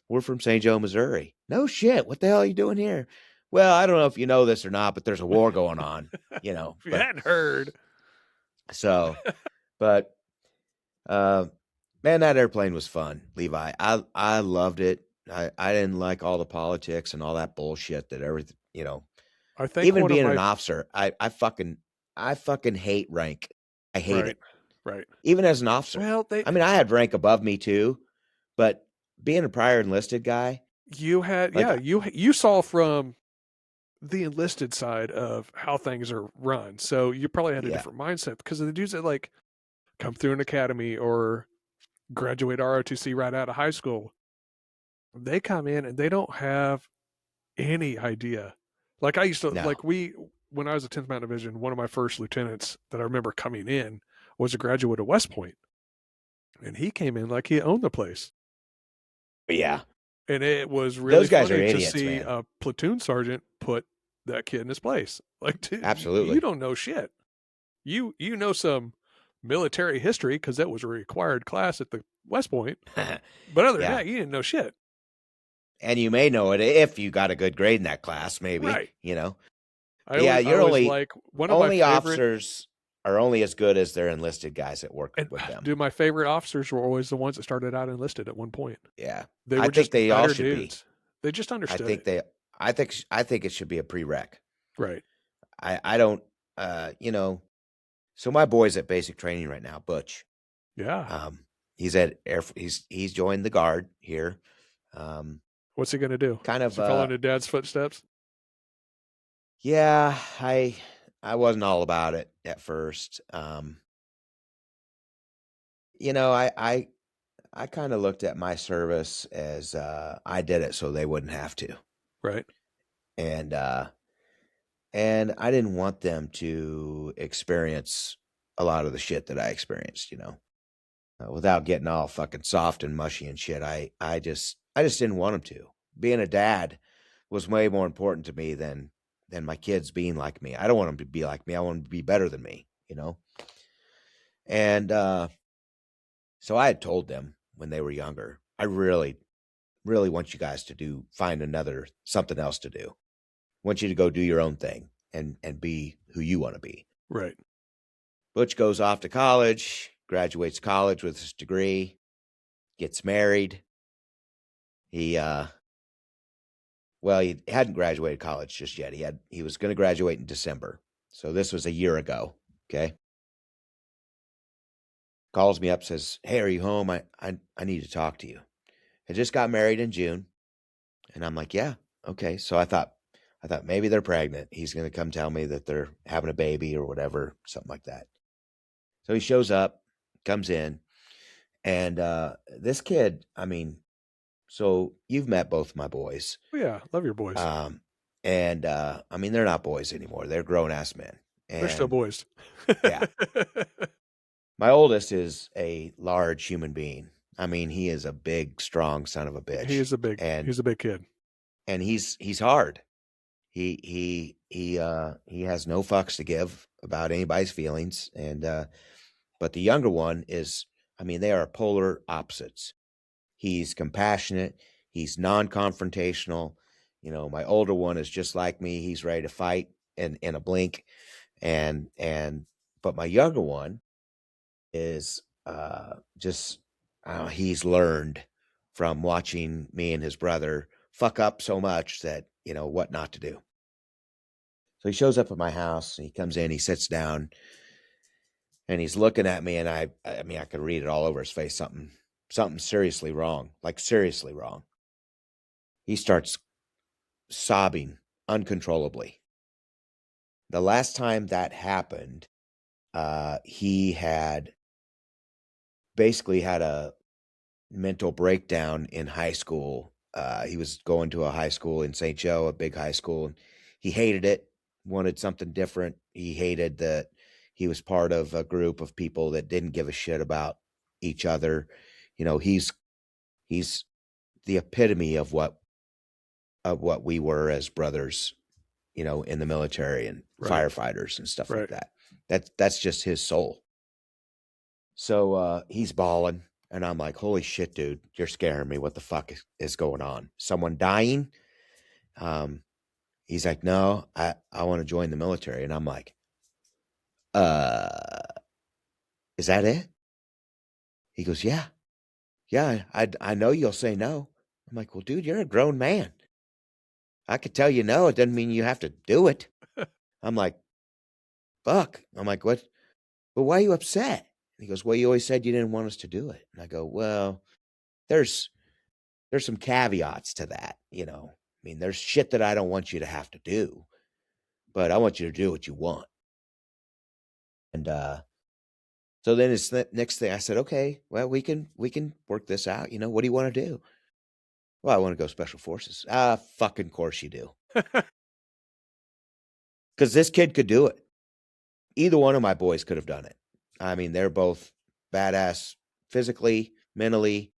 we're from St. Joe, Missouri." "No shit. What the hell are you doing here?" "Well, I don't know if you know this or not, but there's a war going on, If you but hadn't heard, so, but uh man, that airplane was fun, Levi. I loved it. I didn't like all the politics and all that bullshit that everything, I think even one of being my an officer, I fucking hate rank. I hate right, it. right. Even as an officer. Well, they I mean, I had rank above me too, but being a prior enlisted guy, you had like, yeah, you saw from the enlisted side of how things are run. So you probably had a yeah, different mindset because of the dudes that like come through an academy or graduate ROTC right out of high school. They come in and they don't have any idea. Like I used to no, when I was a 10th Mountain Division, one of my first lieutenants that I remember coming in was a graduate of West Point, and he came in like he owned the place. but yeah, And it was really those guys are funny to idiots, see man. a platoon sergeant put that kid in his place. Like, dude, you Absolutely. don't know shit. You know some military history because that was a required class at the West Point. But other than Yeah, that, you didn't know shit. and you may know it if you got a good grade in that class, maybe. Right. But yeah, I you're always only like one of my only favorite officers are only as good as their enlisted guys that work and with them. dude, my favorite officers were always the ones that started out enlisted at one point. Yeah, They I were think just they all better should be. dudes. They just I understood think it. they. I think it should be a prereq. Right. I don't. So my boy's at basic training right now, Butch. Yeah. Um, he's at Air. He's joined the guard here. Um, What's he gonna do? kind Is of. he following in dad's footsteps? Yeah, I wasn't all about it at first. I kind of looked at my service as I did it so they wouldn't have to, Right. and And I didn't want them to experience a lot of the shit that I experienced, without getting all fucking soft and mushy and shit. I just didn't want them to. Being a dad was way more important to me than my kids being like me. I don't want them to be like me. I want them to be better than me. And so I had told them when they were younger, I really, really want you guys to find something else to do. I want you to go do your own thing and be who you want to be. Right. Butch goes off to college, graduates college with his degree, gets married. He well, he hadn't graduated college just yet. He was going to graduate in December. So this was a year ago. Okay. Calls me up, says, "Hey, are you home? I need to talk to you." I just got married in June. And I'm like, "Yeah, okay." So I thought maybe they're pregnant. He's going to come tell me that they're having a baby or whatever, something like that. So he shows up, comes in, and this kid, I mean, so you've met both my boys. Oh, yeah. Love your boys. Um, and I mean, they're not boys anymore. They're grown ass men. They're still And boys. yeah, my oldest is a large human being. I mean, he is a big, strong son of a he bitch. is a big And he's a big kid. he's hard. He has no fucks to give about anybody's feelings. And but the younger one is, I mean, they are polar opposites. He's compassionate. He's non-confrontational. My older one is just like me. He's ready to fight in a blink. And but my younger one is just he's learned from watching me and his brother fuck up so much that what not to do. So he shows up at my house. He comes in. He sits down, and he's looking at me. And I mean, I could read it all over his face. Something seriously wrong. Like seriously wrong. He starts sobbing uncontrollably. The last time that happened, he had basically had a mental breakdown in high school. He was going to a high school in St. Joe, a big high school, and he hated it, wanted something different. He hated that he was part of a group of people that didn't give a shit about each other. He's the epitome of what we were as brothers, in the military and Right. firefighters and stuff like Right. that. That's just his soul. So he's bawling, and I'm like, "Holy shit, dude, you're scaring me. What the fuck is going on? Someone dying?" Um, he's like, "No, I want to join the military," and I'm like, "Uh, is that it?" He goes, "Yeah, yeah. I know you'll say no." I'm like, "Well, dude, you're a grown man. I could tell you no. It doesn't mean you have to do it." I'm like, "Fuck." I'm like, "What? But why are you upset?" He goes, "Well, you always said you didn't want us to do it." And I go, "Well, there's some caveats to that. I mean, there's shit that I don't want you to have to do, but I want you to do what you want." And so then it's the next thing I said, "Okay, well, we can work this out. What do you want to do?" "Well, I want to go special forces." "Ah, fucking course you do." Because this kid could do it. Either one of my boys could have done it. I mean, they're both badass physically, mentally.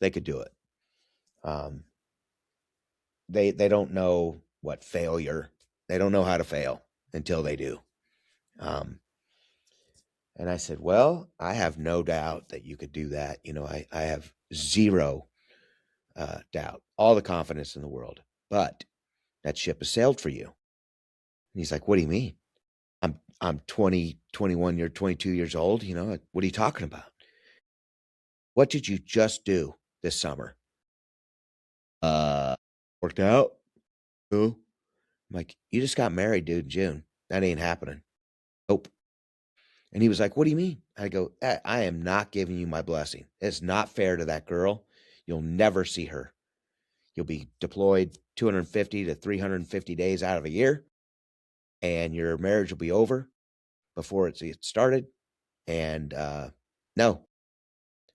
They could do it. Um, they don't know what failure. They don't know how to fail until they do. Um, and I said, "Well, I have no doubt that you could do that. I have zero doubt, all the confidence in the world. But that ship has sailed for you." And he's like, "What do you mean?" I'm 20, 21, you're 22 years old. What are you talking about? "What did you just do this summer?" Uh, Worked out. Who? I'm like, "You just got married, dude, in June. That ain't happening." "Nope." And he was like, "What do you mean?" I go, I am not giving you my blessing. It's not fair to that girl. You'll never see her. You'll be deployed 250 to 350 days out of a year, and your marriage will be over before it's started. And no,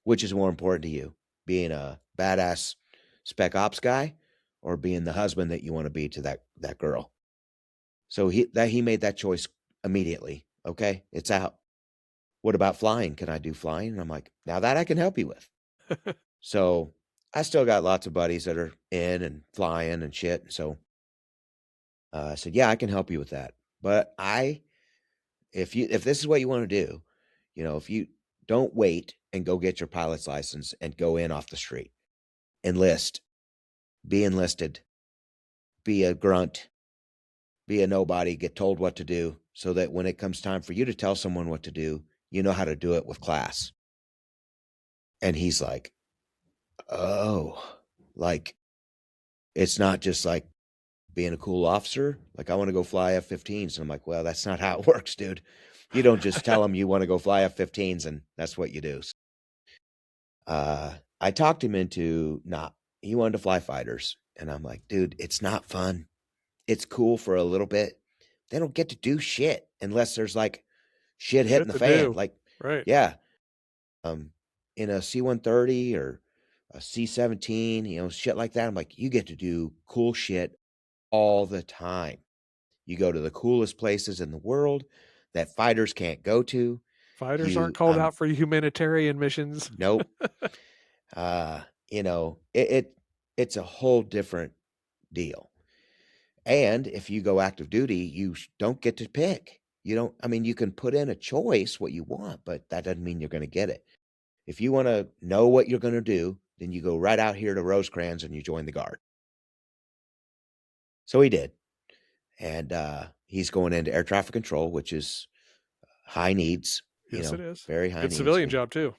which is more important to you, being a badass spec ops guy or being the husband that you want to be to that girl?" So he made that choice immediately. Okay, it's out. What about flying? Can I do flying? And I'm like, now that I can help you with. So I still got lots of buddies that are in and flying and shit. So I said, yeah, I can help you with that. But if this is what you want to do, if you don't wait and go get your pilot's license and go in off the street, enlist, be enlisted, be a grunt, be a nobody, get told what to do so that when it comes time for you to tell someone what to do, you know how to do it with class. And he's like, oh, like it's not just like being a cool officer. Like, I want to go fly F-15s. And I'm like, well, that's not how it works, dude. You don't just tell them you want to go fly F-15s and that's what you do. I talked him into not, he wanted to fly fighters. And I'm like, dude, it's not fun. It's cool for a little bit. They don't get to do shit unless there's like shit hitting Shit the to fan. do. Like, Right. yeah, in a C-130 or a C-17, shit like that. I'm like, you get to do cool shit all the time. You go to the coolest places in the world that fighters can't go to. Fighters aren't You, called out for humanitarian missions. nope. Uh, it's a whole different deal. And if you go active duty, you don't get to pick. You don't, I mean, you can put in a choice what you want, but that doesn't mean you're going to get it. If you want to know what you're going to do, then you go right out here to Rosecrans and you join the Guard. So he did. And he's going into air traffic control, which is high needs, Yes, it is. very high Good needs. civilian job too.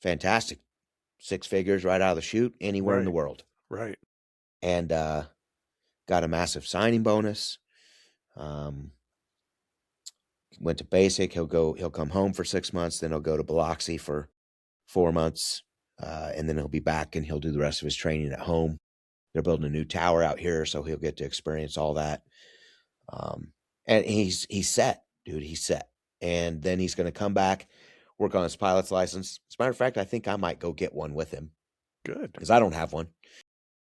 Fantastic. 6 figures right out of the chute anywhere in the Right. world. Right. And got a massive signing bonus. Um, went to basic. He'll come home for 6 months. Then he'll go to Biloxi for 4 months. And then he'll be back and he'll do the rest of his training at home. They're building a new tower out here, so he'll get to experience all that. And he's set, dude. He's set. And then he's going to come back, work on his pilot's license. As a matter of fact, I think I might go get one with him Good. because I don't have one.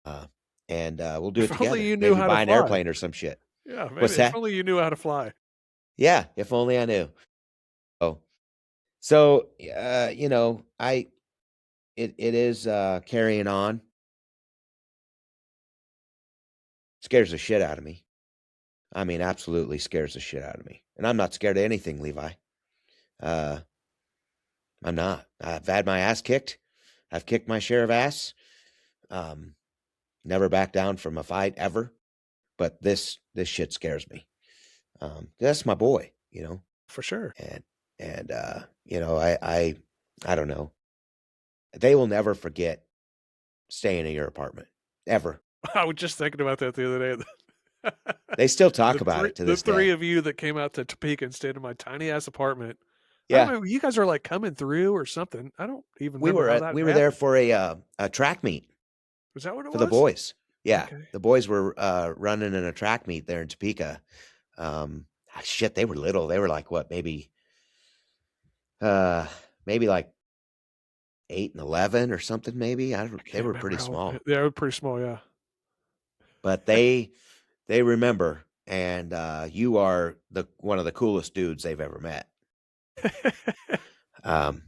Uh, and we'll do it If only together. you knew Maybe how to buy an fly. airplane or some shit. Yeah, maybe What's if that? only you knew how to fly. Yeah, if only I knew. Oh, so it is carrying on. Scares the shit out of me. I mean, absolutely scares the shit out of me. And I'm not scared of anything, Levi. Uh, I'm not. I've had my ass kicked. I've kicked my share of ass. Um, never back down from a fight ever. But this shit scares me. That's my boy, For sure. and I don't know. They will never forget staying in your apartment ever. I was just thinking about that the other day. They still the talk about three it to the this three day. of you that came out to Topeka and stayed in my tiny ass apartment. I Yeah, remember you guys were like coming through or something. I don't even we remember were how at that we were there happened. for a track meet Was that what it for the was? boys. Yeah, Okay. the boys were running in a track meet there in Topeka. Shit, they were little. They were like what, uh, maybe like 8 and 11 or something. Maybe I I don't. They can't were remember pretty how. small, They were pretty small, yeah. but they remember. And you are one of the coolest dudes they've ever met. Um,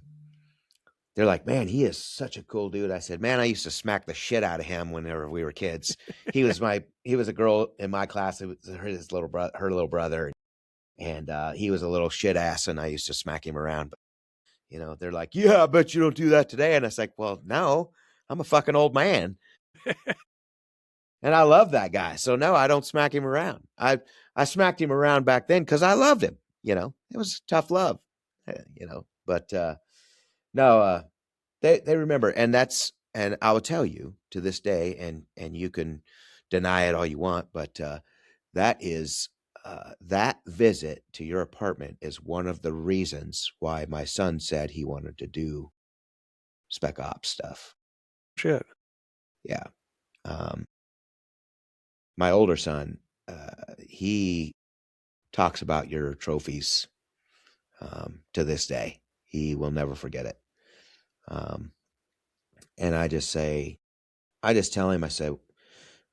they're like, man, he is such a cool dude. I said, man, I used to smack the shit out of him whenever we were kids. He was a girl in my class. It was her little brother, and he was a little shit ass, and I used to smack him around. But they're like, yeah, I bet you don't do that today. And I was like, well, no, I'm a fucking old man, and I love that guy. So no, I don't smack him around. I smacked him around back then because I loved him. It was tough love. But no, they remember, and I will tell you to this day, and you can deny it all you want, but that is that visit to your apartment is one of the reasons why my son said he wanted to do spec ops stuff. Shit. Yeah. Um, my older son, he talks about your trophies to this day. He will never forget it. Um, and I just tell him, I say,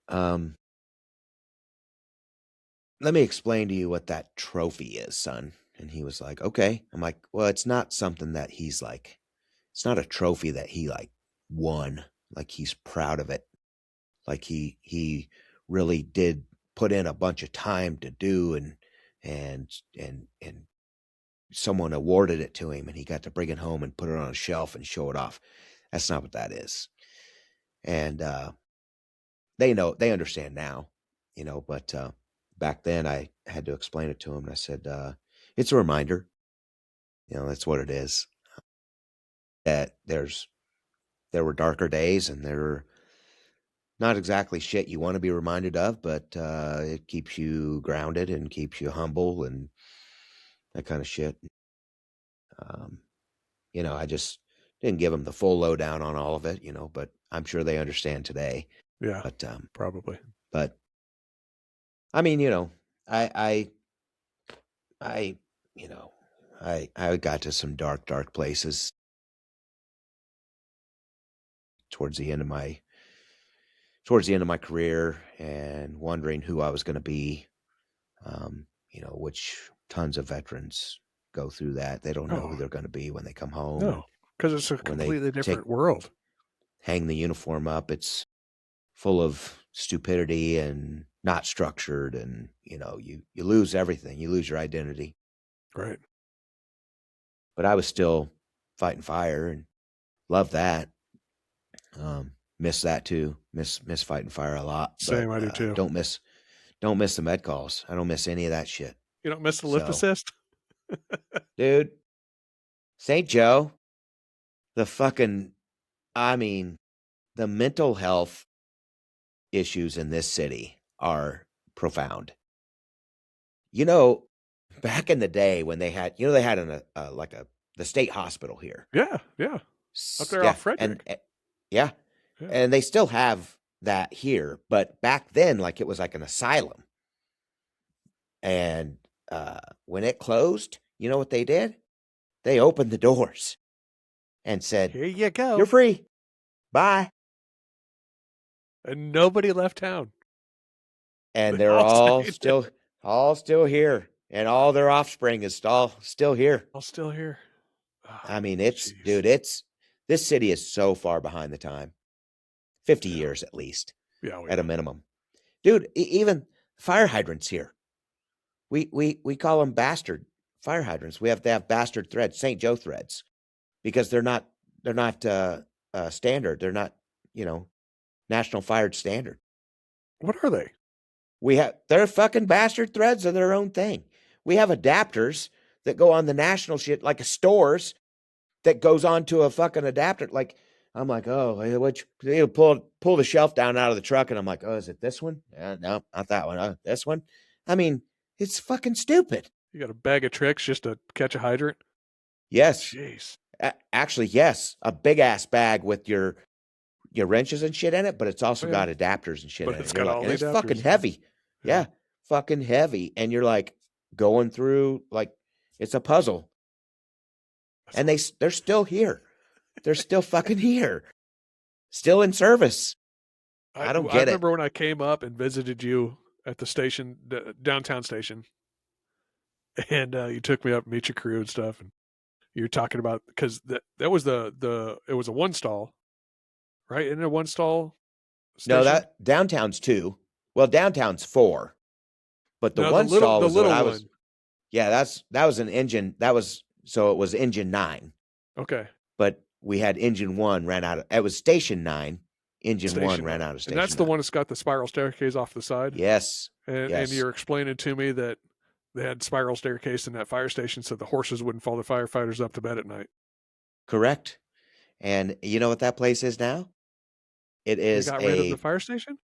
um, let me explain to you what that trophy is, son. And he was like, okay. I'm like, well, it's not something that he's like, it's not a trophy that he like won. Like he's proud of it. Like he really did put in a bunch of time to do and someone awarded it to him and he got to bring it home and put it on a shelf and show it off. That's not what that is. And they understand now, but back then I had to explain it to him and I said, it's a reminder, that's what it is. That there were darker days and there were not exactly shit you want to be reminded of, but it keeps you grounded and keeps you humble and that kind of shit. Um, I just didn't give them the full lowdown on all of it, but I'm sure they understand today. Yeah, But probably. but I mean, I I you know I got to some dark places towards the end of my career and wondering who I was going to be. Which tons of veterans go through that. They don't know Oh who they're going to be when they come home, no, and because it's a when they completely different world. hang the uniform up, it's full of stupidity and not structured, and you lose everything. You lose your identity. Right. But I was still fighting fire and love that. Miss that too. Miss fighting fire a lot, but Same, I do too. don't miss the med calls. I don't miss any of that shit. You don't miss the lift So, assist? dude, St. Joe, the fucking, I mean, the mental health issues in this city are profound. You know, back in the day when they had the state hospital here. Yeah, yeah. Up there Yeah, off and Frederick. yeah, Yeah. and they still have that here, but back then, like it was like an asylum. And when it closed, you know what they did? They opened the doors and said, Here you "You're go. free. Bye." And nobody left town. And They they're all stayed. all still here, and all their offspring is still here. All still here. Oh, I mean, jeez. it's this city is so far behind the time. 50 Yeah. years at least, Yeah, oh at a yeah. minimum. Dude, even fire hydrants here. We call them bastard fire hydrants. They have bastard threads, St. Joe threads, because they're not standard. They're not, national fired standard. What are they? They're fucking bastard threads are their own thing. We have adapters that go on the national shit, like a stores that goes onto a fucking adapter. Like, I'm like, oh, which you pull the shelf down out of the truck, and I'm like, oh, is it this one? No, not that one. This one. I mean, it's fucking stupid. You got a bag of tricks just to catch a hydrant? Yes, Jeez. actually, yes, a big ass bag with your wrenches and shit in it, but it's Oh also yeah. got adapters and shit But in it. it's You're got like, all and the it's fucking adapters. Yeah. heavy. Yeah. Yeah, fucking heavy. And you're like going through like it's a puzzle. That's And awesome. they're still here. They're still fucking here. Still in service. I I don't I get it. remember when I came up and visited you at the station, the downtown station, and you took me up and meet your crew and stuff, and you were talking about because that was the it was a one stall, right? Isn't it a one stall No, station? that downtown's 2. Well, downtown's 4. But the No, one stall the was what little I was. one. Yeah, that was an engine. So it was engine 9. Okay, But we had engine 1 ran out of it was station 9. Engine 1 station ran 9, out of and that's station the 9. one that's got the spiral staircase off the side. Yes. And Yes. you're explaining to me that they had spiral staircase in that fire station so the horses wouldn't fall the firefighters up to bed at night. Correct. And you know what that place is now? It They is got rid of the a fire station?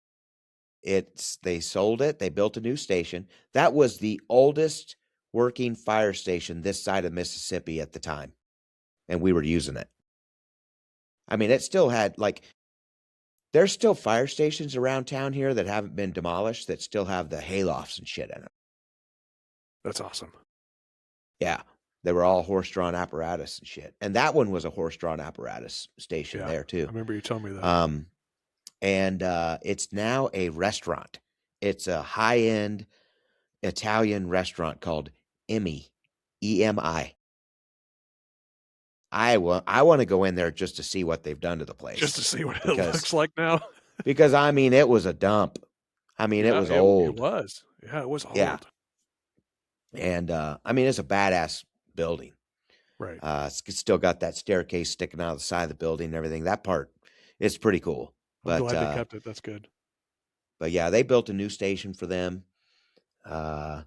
they sold it, they built a new station. That was the oldest working fire station this side of Mississippi at the time, and we were using it. I mean, it still had like there's still fire stations around town here that haven't been demolished that still have the haylofts and shit in them. That's awesome. Yeah. They were all horse-drawn apparatus and shit. And that one was a horse-drawn apparatus station Yeah, there I too. remember you telling me that. And it's now a restaurant. It's a high-end. Italian restaurant called Emi, EMI. I want to go in there just to see what they've done to the Just place to see what it because looks like now. I mean it was a dump. I mean it Yeah, was it old. was. Yeah, it was Yeah. old. And I mean it's a badass building. Right. It's still got that staircase sticking out of the side of the building and everything. That part is pretty cool. I'm But glad they kept it. That's good. yeah, they built a new station for them. The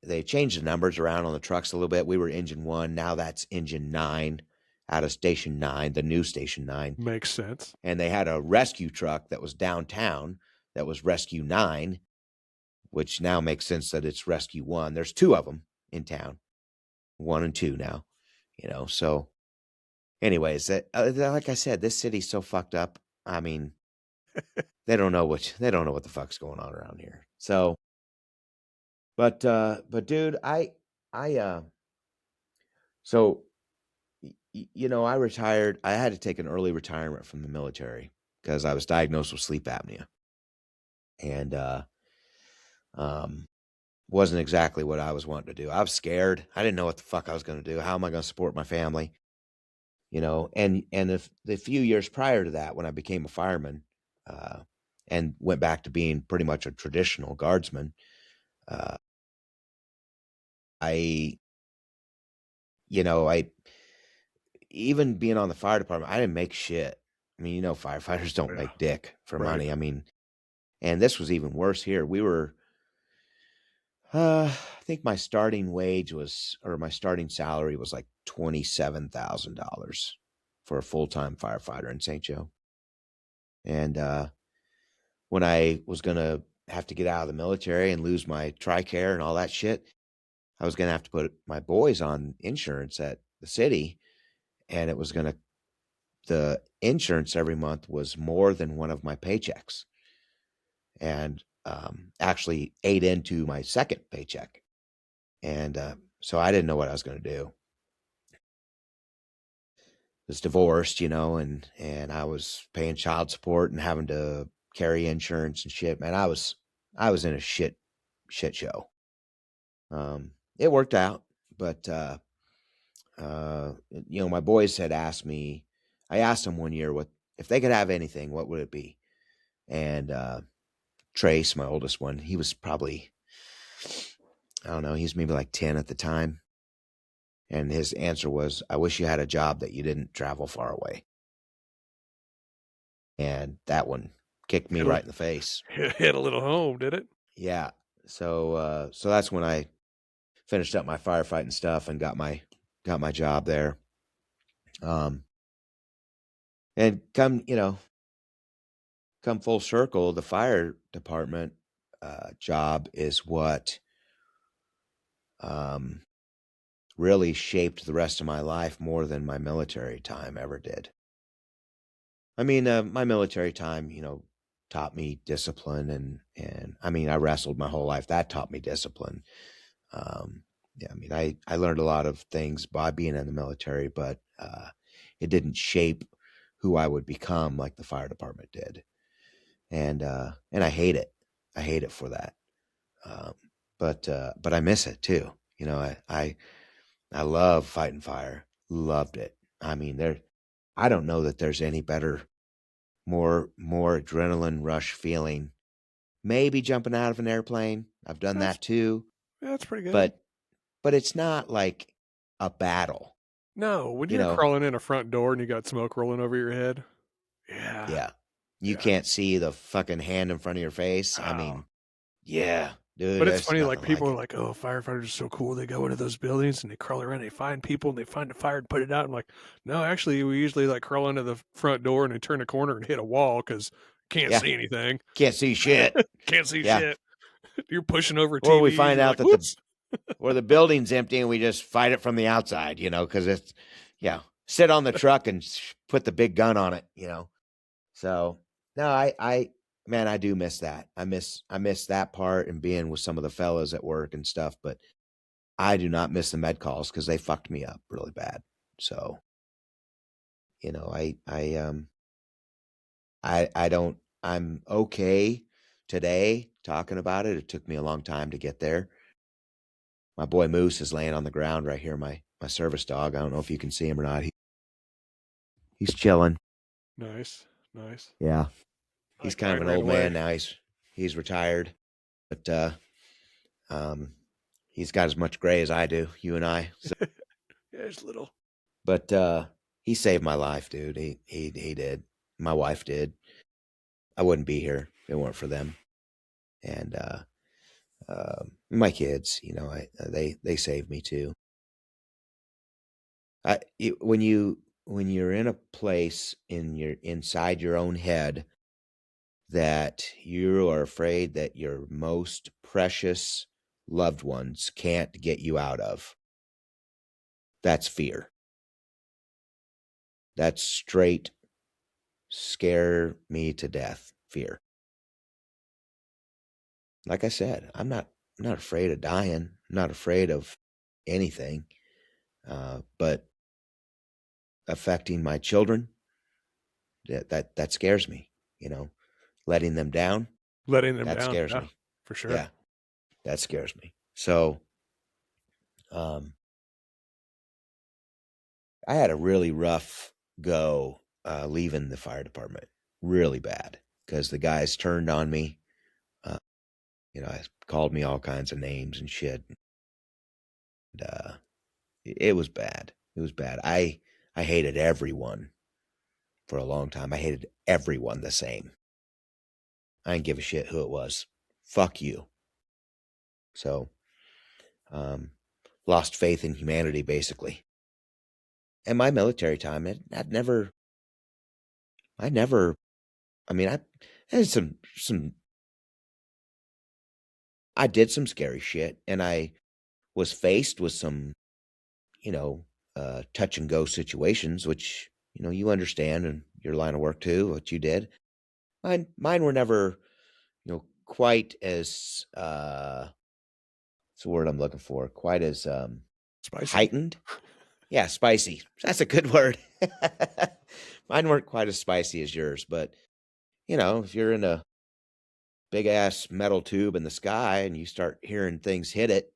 They changed the numbers around on the trucks a little bit. We were engine 1, now that's engine 9 out of station 9, the new station 9. Makes sense. And they had a rescue truck that was downtown that was rescue 9, which now makes sense that it's rescue 1. There's 2 of them in town, 1 and 2 now, so anyways, like I said, this city's so fucked up. I mean, they don't know what the fuck's going on around here. So, but dude, so I retired. I had to take an early retirement from the military because I was diagnosed with sleep apnea, and um, wasn't exactly what I was wanting to do. I was scared. I didn't know what the fuck I was going to do. How am I going to support my family? And the few years prior to that, when I became a fireman, uh, and went back to being pretty much a traditional guardsman, uh, I, I even being on the fire department, I didn't make shit. I mean, firefighters don't Yeah. make dick for Right. money. I mean, and this was even worse here. We were, I think my starting wage was, or my starting salary was like $27,000 for a full-time firefighter in St. Joe. And when I was going to have to get out of the military and lose my TRICARE and all that shit, I was going to have to put my boys on insurance at the city. And it was going to, the insurance every month was more than one of my paychecks, and actually ate into my second paycheck. And so I didn't know what I was going to do. Was divorced, and I was paying child support and having to carry insurance and shit. Man, I was in a shit show. It worked out, but my boys had asked me. I asked them one year what if they could have anything, what would it be? And Trace, my oldest one, he was probably, I don't know, he's maybe like 10 at the time. And his answer was, I wish you had a job that you didn't travel far away. And that one kicked me Hit right a, in the face. hit a little home, did it? Yeah. So that's when I finished up my firefighting stuff and got my job there. Um, and come full circle, the fire department job is what um, really shaped the rest of my life more than my military time ever did. I mean, my military time, taught me discipline, and I mean, I wrestled my whole life. That taught me discipline. Um, yeah, I mean, I learned a lot of things by being in the military, but it didn't shape who I would become like the fire department did. And I hate it. I hate it for that. Um, but I miss it too. I love fighting fire. Loved it. I mean, I don't know that there's any better, more adrenaline rush feeling. Maybe jumping out of an airplane. I've done That's that too, yeah, that's pretty good. but it's not like a battle. No, when You you're know, crawling in a front door and you got smoke rolling over your head. Yeah. yeah. You Yeah. can't see the fucking hand in front of your face. I Oh. mean, yeah, dude, But it's there's funny, like nothing people like are it. like, "Oh, firefighters are so cool. They go into those buildings and they crawl around. They find people and they find a fire and put it out." I'm like, "No, actually, we usually like crawl into the front door and then turn a corner and hit a wall because can't Yeah, see anything, can't see shit. can't see Yeah. shit. You're pushing over Or we TVs. find You're out like, that the whoops." or the building's empty and we just fight it from the outside, because it's, sit on the truck and put the big gun on it. So no, man, I do miss that. I miss that part and being with some of the fellas at work and stuff, but I do not miss the med calls because they fucked me up really bad. So, I don't, I'm okay today talking about it. It took me a long time to get there. My boy Moose is laying on the ground right here. My service dog. I don't know if you can see him or not. He's chilling. Nice, nice. Yeah, he's kind of Mine an ran old man away. now. He's retired, but um, he's got as much gray as I do. You and I. So, Yeah, it's little. but he saved my life, dude. He did. My wife did. I wouldn't be here if it weren't for them. And my kids, they saved me too. When you're in a place inside your own head that you are afraid that your most precious loved ones can't get you out of, that's fear. That's straight scare me to death fear. Like I said, I'm not afraid of dying. I'm not afraid of anything. But affecting my children, that scares me. You know, letting them down, Letting them that down. scares Yeah, me. for sure. Yeah, that scares me. So, um, I had a really rough go leaving the fire department, really bad, because the guys turned on me. Uh, called me all kinds of names and shit. And, it was bad. It was bad. I hated everyone for a long time. I hated everyone the same. I didn't give a shit who it was. Fuck you. So, um, lost faith in humanity, basically. And my military time, I never, I mean, I had I did some scary shit, and I was faced with some, you know, touch and go situations, which, you understand in your line of work too, what you did. Mine were never, quite as, what's the word I'm looking for? Quite as, Spicy. heightened. Yeah, spicy. That's a good word. Mine weren't quite as spicy as yours, but if you're in a big ass metal tube in the sky and you start hearing things hit it,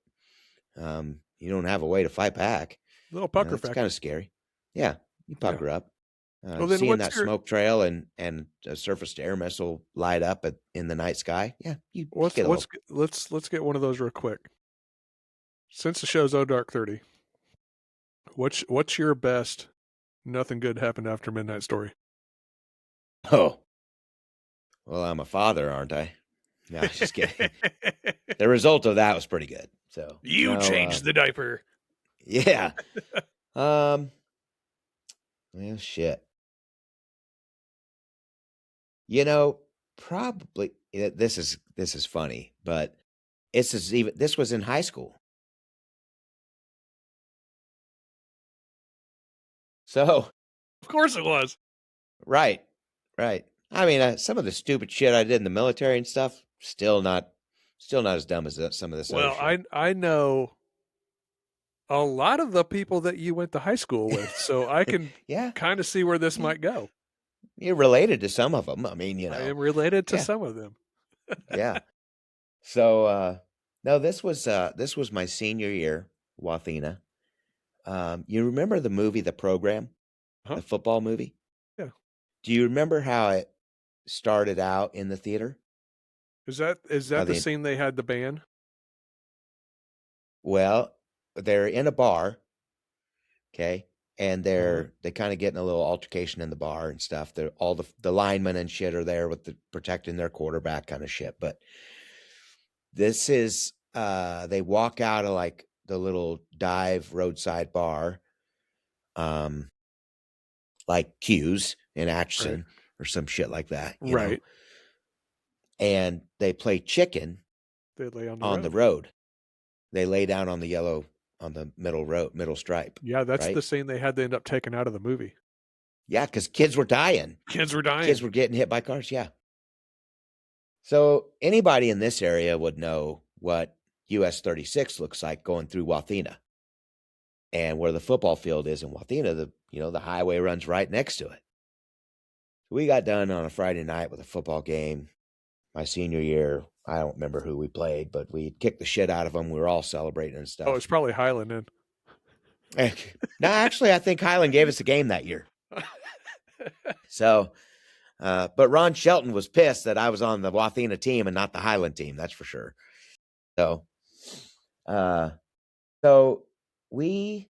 you don't have a way to fight back. Little pucker That's kind factor. of scary. Yeah, you Yeah. pucker up. Well, then Seeing what's that your smoke trail and a surface to air missile light up in the night sky, yeah, you get a little. let's get one of those real quick. Since the show's Oh Dark 30, what's your best nothing good happened after midnight story? Oh, well, I'm a father, aren't I? No, just kidding. The result of that was pretty good. So You no, changed the diaper. yeah. Um, well, shit. You know, probably this is funny, but this was in high school. So, Of course it was. right, right. I mean, some of the stupid shit I did in the military and stuff, still not as dumb as some of this other Well, shit. I know a lot of the people that you went to high school with, so I can Yeah, kind of see where this you, might go. you're related to some of them. I mean, I am related to yeah, some of them. yeah. So, no, this was my senior year, Wathena. You remember the movie, The Program, Huh? the football movie? Yeah. Do you remember how it started out in the theater? Is How that the they scene they had the band? well, they're in a bar, okay, and Uh-huh. they kind of get in a little altercation in the bar and stuff. They're all the linemen and shit are there with protecting their quarterback kind of shit. But this is they walk out of like the little dive roadside bar, um, like Q's in Right. Atchison or some shit like that. Right. And they play chicken They lay on the on the road. road. They lay down on the yellow on the middle stripe, Yeah, that's right? the scene they had to end up taking out of the movie. Yeah, because kids were dying. Kids were Kids dying. were getting hit by cars. Yeah. So anybody in this area would know what US 36 looks like going through Wathena. And where the football field is in Wathena, the highway runs right next to it. We got done on a Friday night with a football game. my senior year. I don't remember who we played, but we kicked the shit out of them. We were all celebrating and Oh, stuff. it's probably Highland then. No, actually, I think Highland gave us a game that year. So, but Ron Shelton was pissed that I was on the Wathena team and not the Highland team. That's for sure. So, uh, so we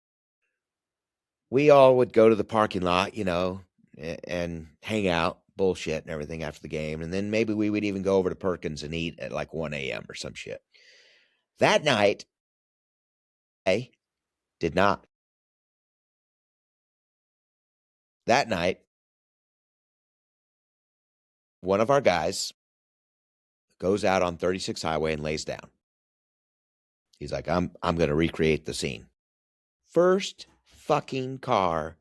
all would go to the parking lot, and hang out, bullshit and everything after the game. And then maybe we would even go over to Perkins and eat at like 1 a.m. or some shit. That night, I did not. That night, one of our guys goes out on 36 Highway and lays down. He's like, I'm going to recreate the scene. First fucking car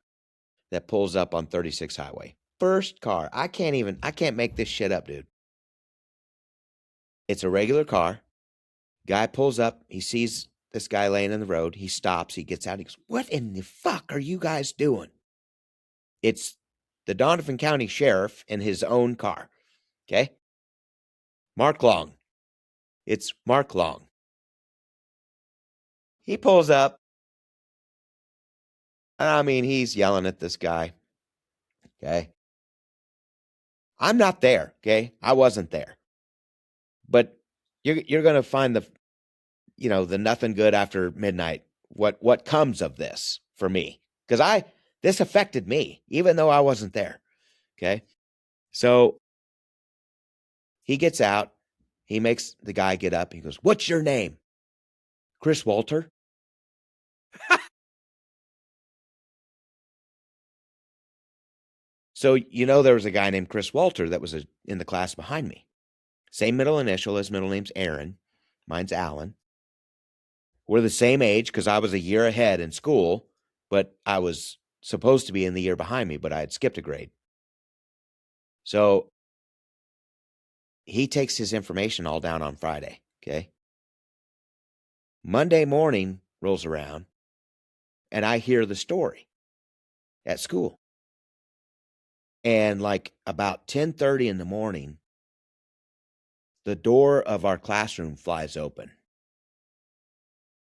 that pulls up on 36 Highway. First car. I can't make this shit up, dude. It's a regular car. Guy pulls up. He sees this guy laying in the road. He stops. He gets out. He goes, what in the fuck are you guys doing? It's the Donovan County Sheriff in his own car. Okay? Mark Long. It's Mark Long. He pulls up. I mean, he's yelling at this guy. Okay? I'm not there. Okay? I wasn't there. But you're going to find the nothing good after midnight. What comes of this for me? Because this affected me, even though I wasn't there. Okay? So he gets out. He makes the guy get up. He goes, what's your name? Chris Walter? So, there was a guy named Chris Walter that was in the class behind me. Same middle initial. His middle name's Aaron. Mine's Alan. We're the same age because I was a year ahead in school, but I was supposed to be in the year behind me, but I had skipped a grade. So he takes his information all down on Friday, okay? Monday morning rolls around, and I hear the story at school. And like about 10:30 in the morning, the door of our classroom flies open.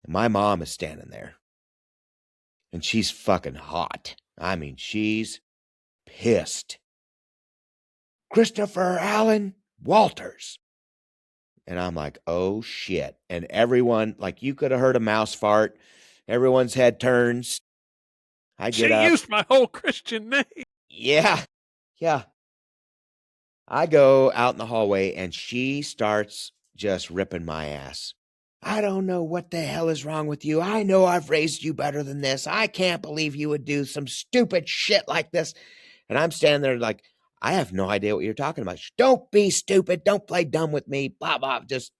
And my mom is standing there. And she's fucking hot. I mean, she's pissed. Christopher Allen Walters. And I'm like, oh shit. And everyone, like you could have heard a mouse fart. Everyone's head turns. I get up. She used my whole Christian name. Yeah. Yeah. I go out in the hallway and she starts just ripping my ass. I don't know what the hell is wrong with you. I know I've raised you better than this. I can't believe you would do some stupid shit like this. And I'm standing there like, I have no idea what you're talking about. Don't be stupid. Don't play dumb with me. Blah, blah. Just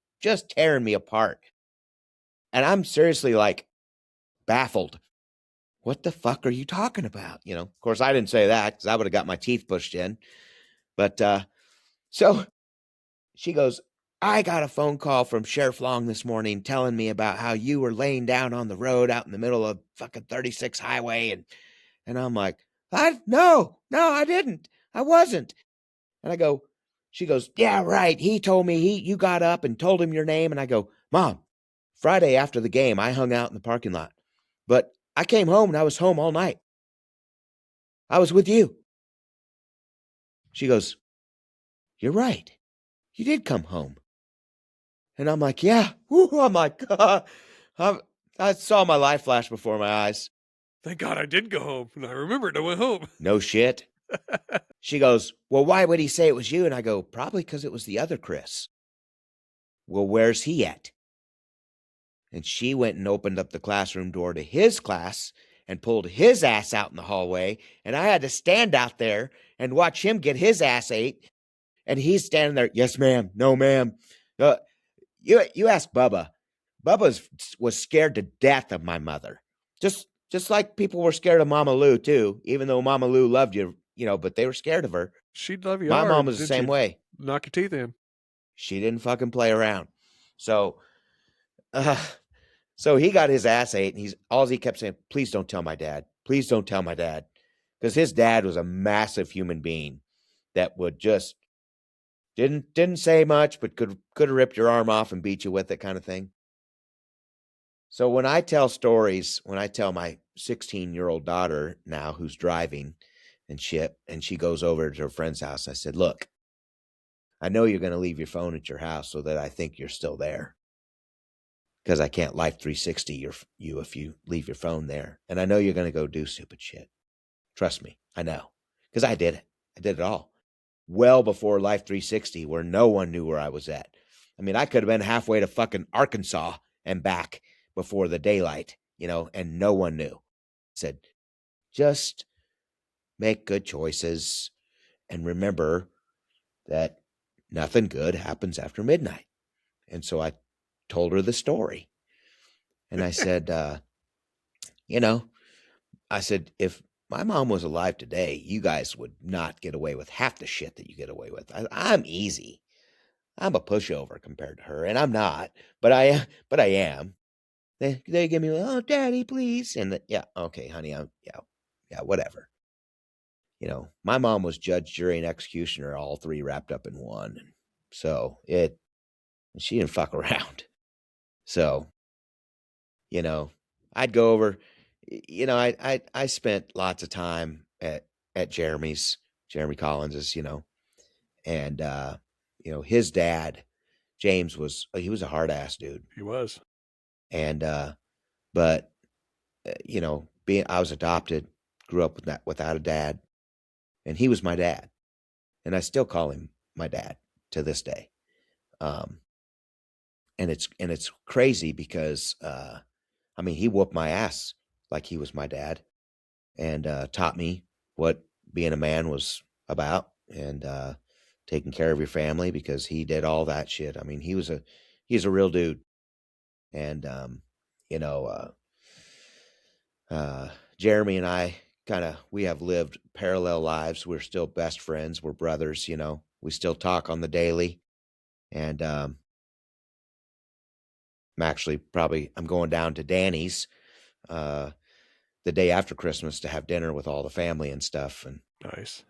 tearing me apart. And I'm seriously like baffled. What the fuck are you talking about? Of course, I didn't say that because I would have got my teeth pushed in. But so she goes, I got a phone call from Sheriff Long this morning telling me about how you were laying down on the road out in the middle of fucking 36 Highway. And I'm like, no, I didn't. I wasn't. And she goes, yeah, right. He told me you got up and told him your name. And I go, Mom, Friday after the game, I hung out in the parking lot. But I came home and I was home all night. I was with you. She goes, you're right. You did come home. And I'm like, yeah. Woo, I'm like, I saw my life flash before my eyes. Thank God I did go home. And I remembered I went home. No shit. She goes, well, why would he say it was you? And I go, probably because it was the other Chris. Well, where's he at? And she went and opened up the classroom door to his class and pulled his ass out in the hallway. And I had to stand out there and watch him get his ass ate. And he's standing there, yes, ma'am, no, ma'am. You ask Bubba. Bubba was scared to death of my mother. Just like people were scared of Mama Lou, too, even though Mama Lou loved you, but they were scared of her. She'd love you My hard. mom was the same way. Knock your teeth in. She didn't fucking play around. So he got his ass ate, and he kept saying, please don't tell my dad. Please don't tell my dad. Because his dad was a massive human being that would just Didn't say much, but could have ripped your arm off and beat you with it, kind of thing. So when I tell stories, when I tell my 16-year-old daughter now who's driving and shit, and she goes over to her friend's house, I said, look, I know you're going to leave your phone at your house so that I think you're still there, because I can't Life 360 you if you leave your phone there. And I know you're going to go do stupid shit. Trust me, I know, because I did it. I did it all. Well before Life 360, where no one knew where I was at. I mean, I could have been halfway to fucking Arkansas and back before the daylight, and no one knew. I said, just make good choices and remember that nothing good happens after midnight. And so I told her the story. And I said, you know, I said, if my mom was alive today, you guys would not get away with half the shit that you get away with. I'm easy. I'm a pushover compared to her, and I'm not, but I am. They give me, oh, daddy, please, and yeah, okay, honey, yeah, whatever. My mom was judge, jury, and executioner, all three wrapped up in one. So she didn't fuck around. So, you know, I'd go over, I spent lots of time at Jeremy Collins's, and, his dad, James he was a hard ass dude. He was. And, but, I was adopted, grew up without a dad, and he was my dad. And I still call him my dad to this day. Um, and it's crazy because, he whooped my ass like he was my dad, and taught me what being a man was about, and taking care of your family, because he did all that shit. He's a real dude. And you know, Jeremy and I we have lived parallel lives. We're still best friends. We're brothers. We still talk on the daily. And I'm going down to Danny's the day after Christmas to have dinner with all the family and stuff, and Nice.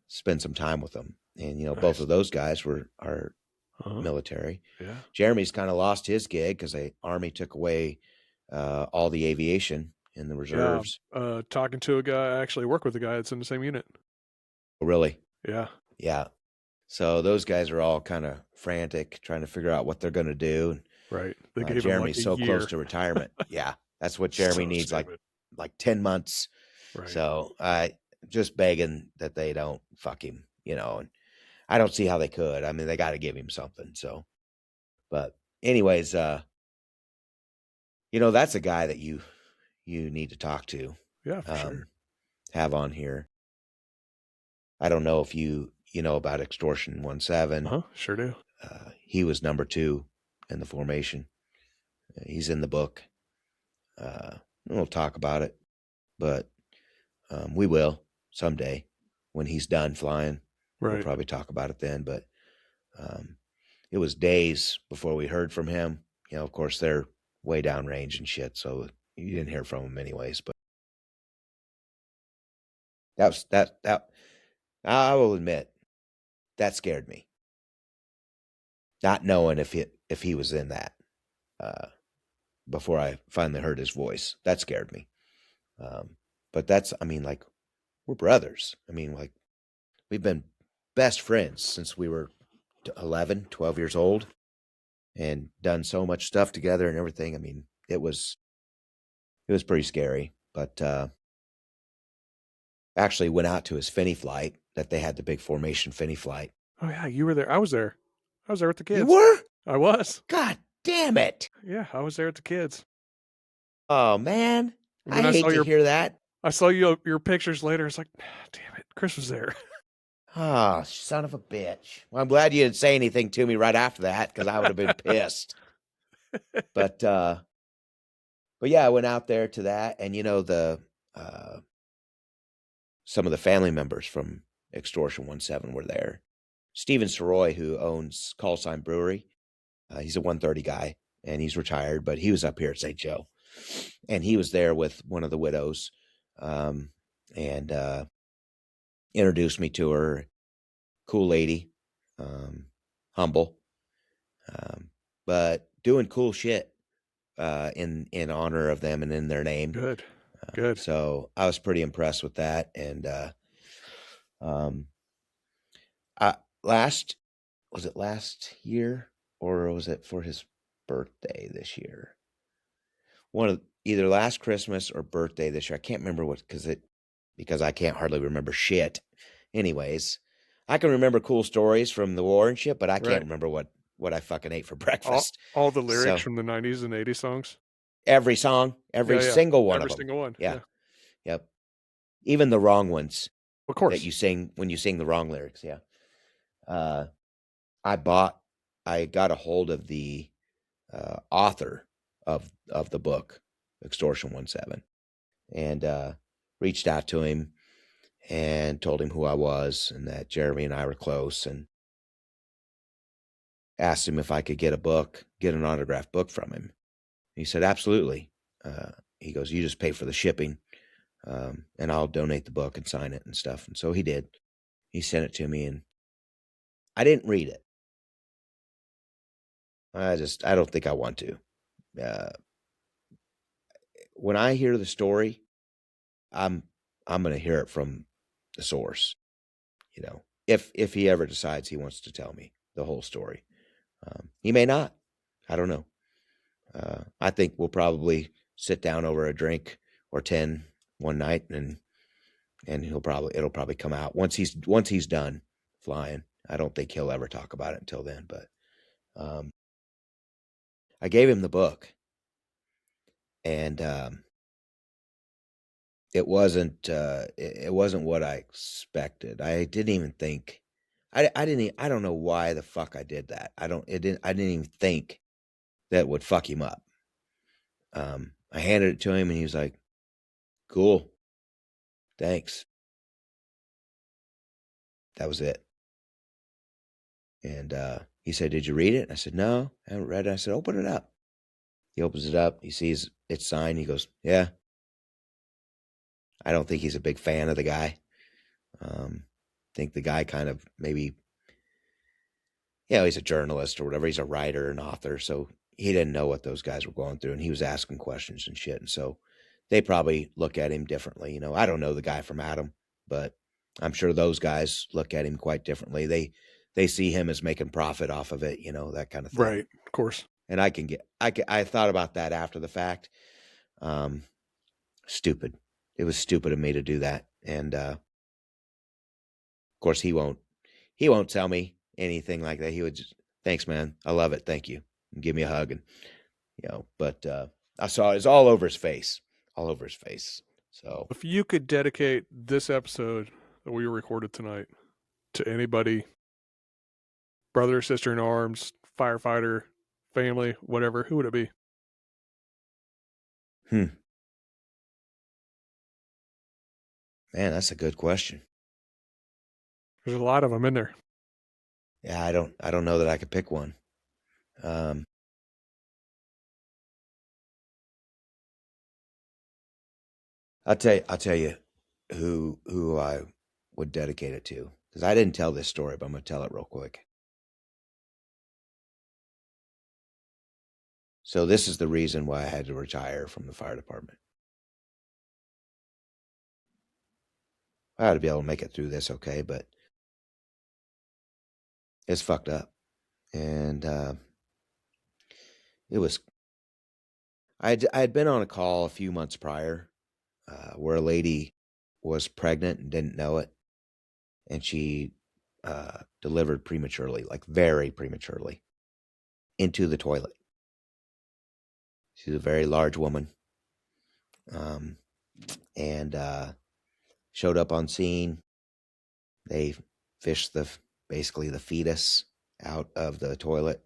spend some time with them. And both Nice. of those guys are Uh-huh. military. Yeah. Jeremy's kind of lost his gig because the Army took away all the aviation in the Yeah. reserves. Talking to a guy, I actually work with a guy that's in the same unit. Really? Yeah. Yeah. So those guys are all kind of frantic, trying to figure out what they're going to do. Right. They gave him like Jeremy's a so close year. to retirement. Yeah, that's what Jeremy So needs, stupid. like 10 months. Right. So I just begging that they don't fuck him, and I don't see how they could. I mean, they got to give him something. So, but anyways, that's a guy that you need to talk to, Yeah, for sure. have on here. I don't know if you know about Extortion 17. Uh-huh. Sure do. He was number 2 in the formation. He's in the book. We'll talk about it, but we will someday when he's done flying. We'll Right. probably talk about it then. But it was days before we heard from him. Of course, they're way downrange and shit, so you didn't hear from him anyways. But that I will admit, that scared me. Not knowing if he was in that, before I finally heard his voice, that scared me. But like, we're brothers. Like, we've been best friends since we were 11, 12 years old, and done so much stuff together and everything. It was pretty scary. But actually went out to his Finney flight, that they had the big formation Finney flight. Oh yeah, you were there. I was there. I was there with the You kids. were? I was. God damn it. Yeah, I was there with the kids. Oh, man. And I then I hate saw to hear that. your pictures later. It's like, damn it, Chris was there. Oh, son of a bitch. Well, I'm glad you didn't say anything to me right after that, because I would have been pissed. But yeah, I went out there to that, and some of the family members from Extortion 17 were there. Steven Soroy, who owns Call Sign Brewery, he's a 130 guy, and he's retired, but he was up here at St. Joe, and he was there with one of the widows, and introduced me to her. Cool lady. humble, but doing cool shit in honor of them and in their name. Good. Good. So I was pretty impressed with that. And um, I last was it last year or was it for his birthday this year? One of either last Christmas or birthday this year. I can't remember what because I can't hardly remember shit. Anyways, I can remember cool stories from the war and shit, but I can't Right. remember what I fucking ate for All breakfast. all the lyrics So from the 90s and 80s songs? every song, every Yeah, yeah. single one of Every them. single one. Yeah. Yeah. Yep. Even the wrong ones Of that course. you sing when you sing the wrong lyrics. Yeah. Uh, I bought, I got a hold of the author of the book, Extortion 17, and reached out to him and told him who I was and that Jeremy and I were close, and asked him if I could get an autographed book from him. He said, absolutely. He goes, you just pay for the shipping, and I'll donate the book and sign it and stuff. And so he did. He sent it to me, and I didn't read it. I don't think I want to. Uh, when I hear the story, I'm I'm going to hear it from the source. If he ever decides he wants to tell me the whole story, he may not. I don't know. I think we'll probably sit down over a drink or 10 one night, and it'll probably come out once he's done flying. I don't think he'll ever talk about it until then. But I gave him the book, and it wasn't what I expected. I didn't even think. I didn't. I don't know why the fuck I did that. I didn't even think that would fuck him up. I handed it to him, and he was like, "Cool, thanks." That was it. And he said, "Did you read it?" And I said, "No, I haven't read it." I said, "Open it up." He opens it up. He sees it's signed. He goes, "Yeah." I don't think he's a big fan of the guy. Think the guy kind of maybe, he's a journalist or whatever. He's a writer and author, so he didn't know what those guys were going through, and he was asking questions and shit. And so they probably look at him differently. I don't know the guy from Adam, but I'm sure those guys look at him quite differently. They see him as making profit off of it, that kind of thing. Right. Of course. And I thought about that after the fact. Um, Stupid. It was stupid of me to do that. And of course he won't tell me anything like that. He would just, thanks, man. I love it. Thank you. And give me a hug. And, but I saw it's all over his face, all over his face. So, If you could dedicate this episode that we recorded tonight to anybody, brother, sister in arms, firefighter, family, whatever, who would it be? man, that's a good question. There's a lot of them in there. Yeah, I don't know that I could pick one. Um, I'll tell you who I would dedicate it to, because I didn't tell this story, but I'm going to tell it real quick. So this is the reason why I had to retire from the fire department. I ought to be able to make it through this okay, but it's fucked up. And it was, I had been on a call a few months prior where a lady was pregnant and didn't know it. And she delivered prematurely, like very prematurely, into the toilet. She's a very large woman. And showed up on scene. They fished basically the fetus out of the toilet,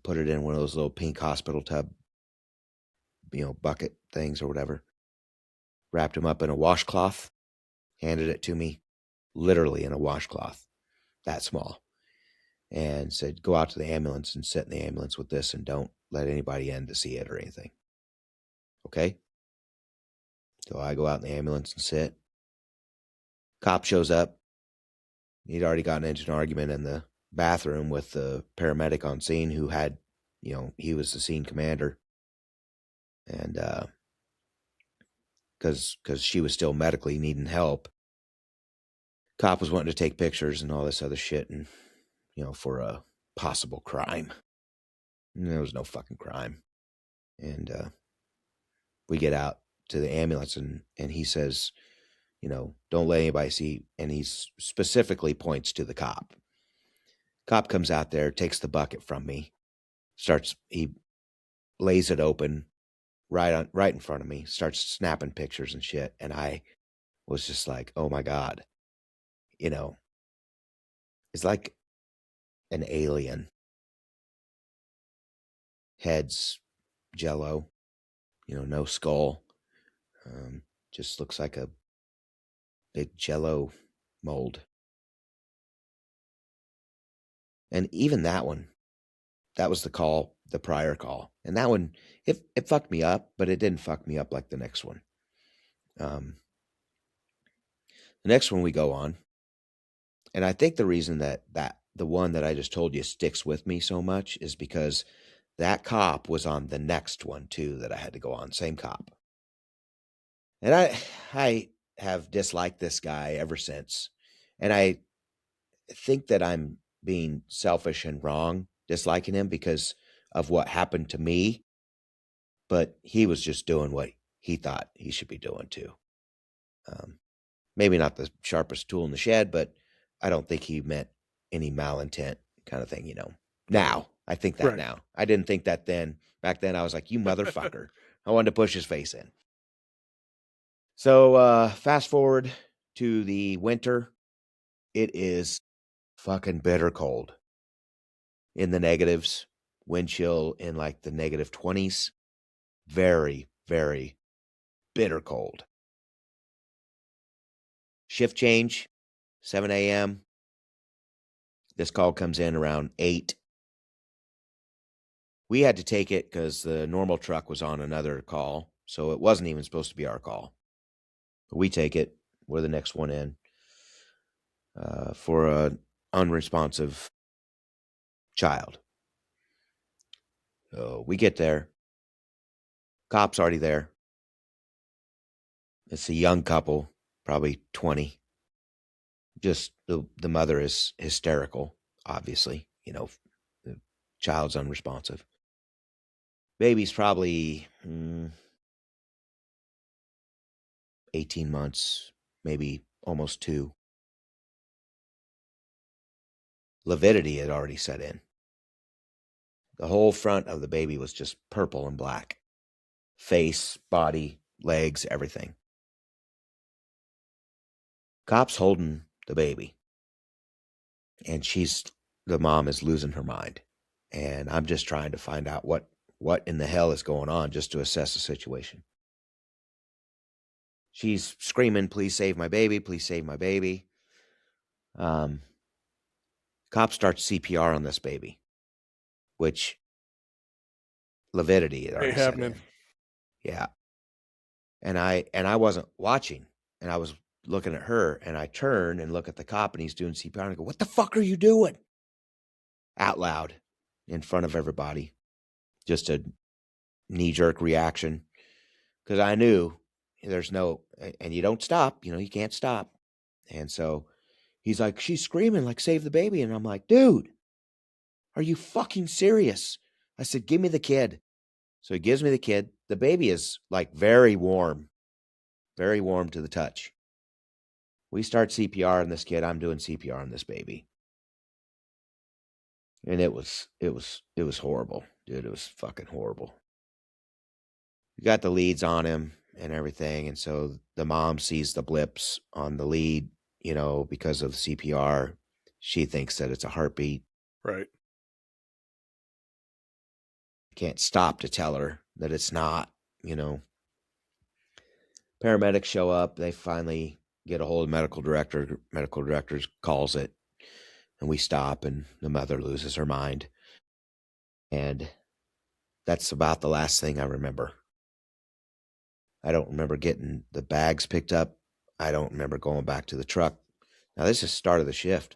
put it in one of those little pink hospital tub, bucket things or whatever, wrapped him up in a washcloth, handed it to me, literally in a washcloth, that small, and said, go out to the ambulance and sit in the ambulance with this and don't let anybody in to see it or anything. Okay? So I go out in the ambulance and sit. Cop shows up. He'd already gotten into an argument in bathroom with the paramedic on scene who had, he was the scene commander. And because she was still medically needing help, cop was wanting to take pictures and all this other shit, and for a possible crime. And there was no fucking crime. And we get out to the ambulance, and he says, don't let anybody see. And he specifically points to the cop. Cop comes out there, takes the bucket from me, he lays it open right in front of me, starts snapping pictures and shit. And I was just like, oh my God, you know, it's like an alien. Head's jello, no skull. Just looks like a big jello mold. And even that one, that was the prior call. And that one, it fucked me up, but it didn't fuck me up like the next one. The next one we go on, and I think the reason that the one that I just told you sticks with me so much is because that cop was on the next one too that I had to go on, same cop. And I have disliked this guy ever since. And I think that I'm being selfish and wrong disliking him because of what happened to me, but he was just doing what he thought he should be doing too. Maybe not the sharpest tool in the shed, but I don't think he meant any malintent kind of thing, Now, I think that Right. now. I didn't think that then. Back then, I was like, you motherfucker. I wanted to push his face in. So, fast forward to the winter. It is fucking bitter cold. In the negatives, wind chill in like the negative 20s. Very, very bitter cold. Shift change, 7 a.m. This call comes in around 8. We had to take it because the normal truck was on another call, so it wasn't even supposed to be our call. But we take it. We're the next one in for an unresponsive child. So we get there. Cop's already there. It's a young couple, probably 20. Just the mother is hysterical, obviously. The child's unresponsive. Baby's probably 18 months, maybe almost 2. Lividity had already set in. The whole front of the baby was just purple and black. Face, body, legs, everything. Cop's holding the baby. And the mom is losing her mind. And I'm just trying to find out what in the hell is going on just to assess the situation. She's screaming, please save my baby, please save my baby. Cop starts CPR on this baby, which lividity had Ain't already set happening. in. Yeah. And I wasn't watching, and I was looking at her, and I turn and look at the cop, and he's doing CPR, and I go, what the fuck are you doing? Out loud in front of everybody. Just a knee-jerk reaction. Because I knew there's no, and you don't stop, you can't stop. And so he's like, she's screaming, like, save the baby. And I'm like, dude, are you fucking serious? I said, give me the kid. So he gives me the kid. The baby is like very warm to the touch. We start CPR on this kid. I'm doing CPR on this baby. And it was horrible, dude. It was fucking horrible. We got the leads on him and everything. And so the mom sees the blips on the lead, because of CPR. She thinks that it's a heartbeat. Right. Can't stop to tell her that it's not, Paramedics show up. They finally get a hold of medical director. Medical director calls it, and we stop, and the mother loses her mind. And that's about the last thing I remember. I don't remember getting the bags picked up. I don't remember going back to the truck. Now, this is start of the shift.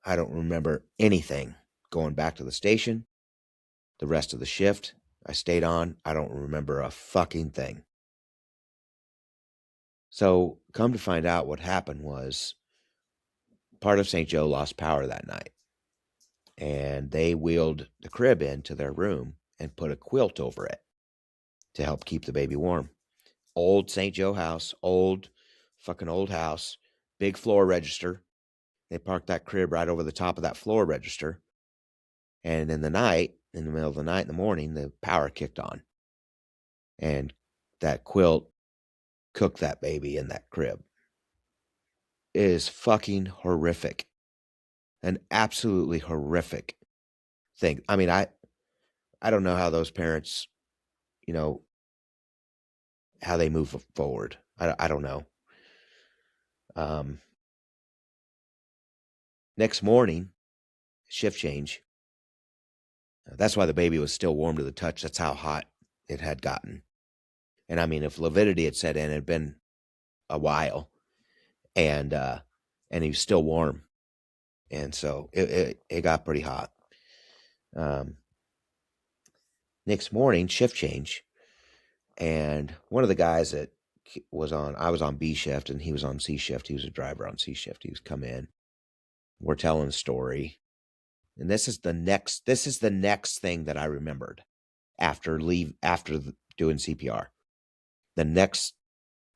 I don't remember anything going back to the station. The rest of the shift I stayed on, I don't remember a fucking thing. So, come to find out, what happened was part of St. Joe lost power that night, and they wheeled the crib into their room and put a quilt over it to help keep the baby warm. Old St. Joe house, fucking old house, big floor register. They parked that crib right over the top of that floor register. And in the night, in the middle of the night, in the morning, the power kicked on. And that quilt cooked that baby in that crib. It is fucking horrific. An absolutely horrific thing. I mean, I don't know how those parents, you know, how they move forward. I don't know. Um, Next morning, shift change. That's why the baby was still warm to the touch. That's how hot it had gotten. And I mean, if lividity had set in, it had been a while, and he was still warm, and so it got pretty hot. Um, Next morning, shift change, and one of the guys that I was on B shift, and he was on C shift. He was a driver on C shift. He was come in. We're telling a story, and this is the next thing that I remembered after doing CPR. The next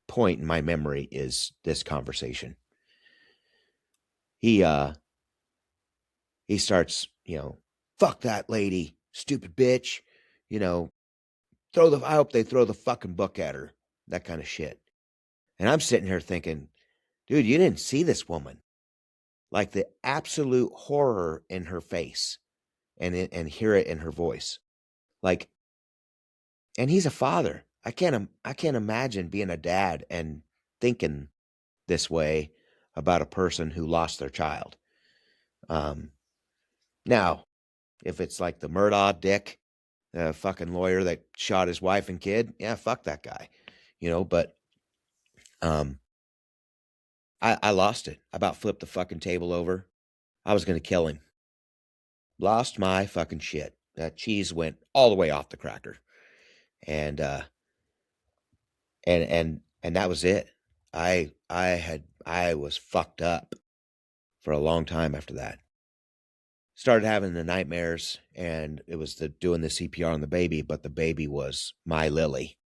point in my memory is this conversation. He starts, fuck that lady, stupid bitch, you know, I hope they throw the fucking book at her, that kind of shit. And I'm sitting here thinking, dude, you didn't see this woman. Like the absolute horror in her face, and hear it in her voice. Like, and he's a father. I can't imagine being a dad and thinking this way about a person who lost their child. Now, if it's like the Murdaugh dick, the fucking lawyer that shot his wife and kid, yeah, fuck that guy, But I lost it. I about flipped the fucking table over. I was gonna kill him. Lost my fucking shit. That cheese went all the way off the cracker, and and that was it. I was fucked up for a long time after that. Started having the nightmares, and it was doing the CPR on the baby, but the baby was my Lily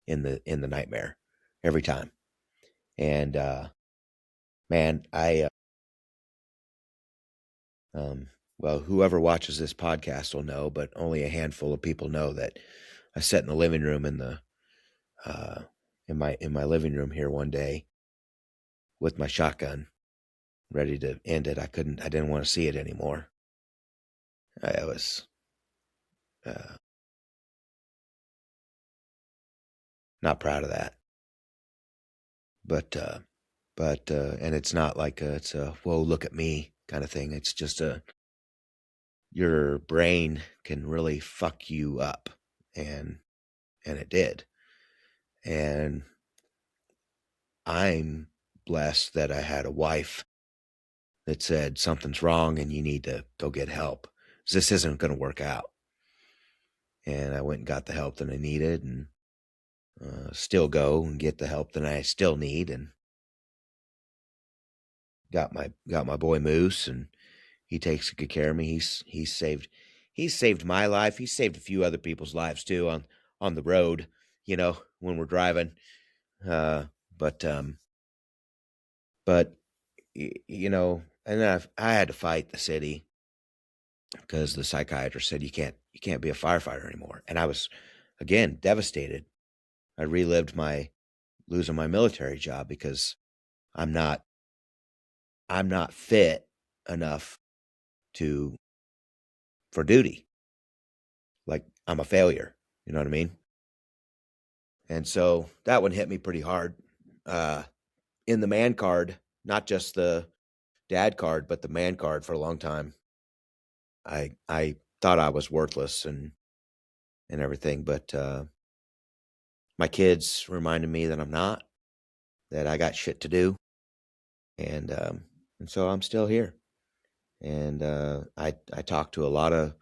in the nightmare every time. And man, well, whoever watches this podcast will know, but only a handful of people know that I sat in the living room uh, in my living room here one day with my shotgun, ready to end it. I didn't want to see it anymore. I was uh, not proud of that, but and it's not like it's a whoa, look at me kind of thing. It's just your brain can really fuck you up, and it did. And I'm blessed that I had a wife that said something's wrong and you need to go get help. This isn't going to work out. And I went and got the help that I needed, and still go and get the help that I still need, and got my boy Moose, and he takes good care of me. He's saved my life. He's saved a few other people's lives too on the road, when we're driving. Uh, but but and then I had to fight the city because the psychiatrist said you can't be a firefighter anymore, and I was again devastated. I relived my losing my military job because I'm not fit enough to for duty. Like I'm a failure. You know what I mean? And so that one hit me pretty hard. Uh, in the man card, not just the dad card, but the man card for a long time. I thought I was worthless and everything, but my kids reminded me that I'm not, that I got shit to do, and so I'm still here, and I talked to a lot of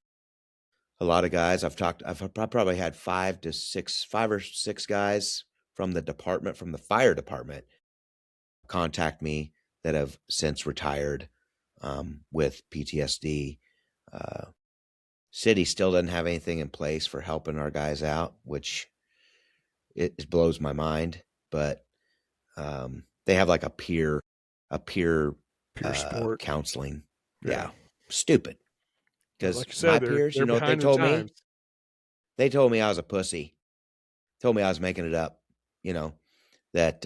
guys. I've probably had 5 or 6 guys from the department, from the fire department, contact me that have since retired with PTSD. Uh, City still doesn't have anything in place for helping our guys out, which it blows my mind. But they have like a peer Pure sport. counseling. Yeah, Yeah. stupid. But Because like you my said, they're peers, you they're know what they behind the told me? times. They told me I was a pussy. Told me I was making it up. You know that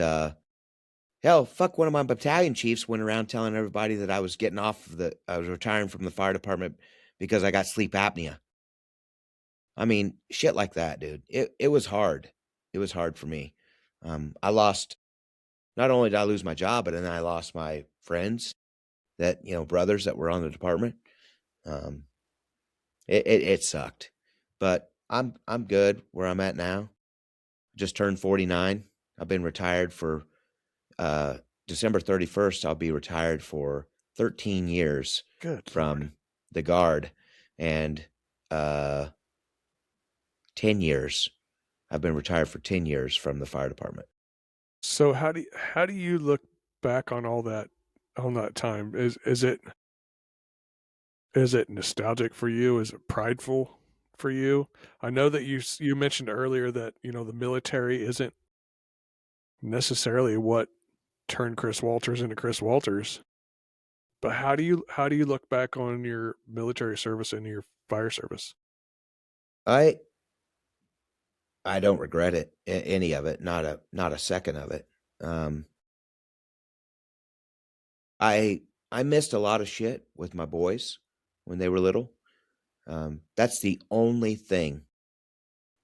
hell, fuck, one of my battalion chiefs went around telling everybody that I was retiring from the fire department because I got sleep apnea. I mean, shit like that, dude. It was hard. It was hard for me. I lost. Not only did I lose my job, but then I lost my friends brothers that were on the department. Um, it sucked, but I'm good where I'm at now. Just turned 49. I've been retired for uh, December 31st. I'll be retired for 13 years Good Lord. from the guard, and uh, 10 years. I've been retired for 10 years from the fire department. So how do you look back on that time? Is it nostalgic for you? Is it prideful for you? I know that you mentioned earlier that the military isn't necessarily what turned Chris Walters into Chris Walters. But how do you look back on your military service and your fire service? I I don't regret it, any of it, not a second of it. Um, I missed a lot of shit with my boys when they were little. That's the only thing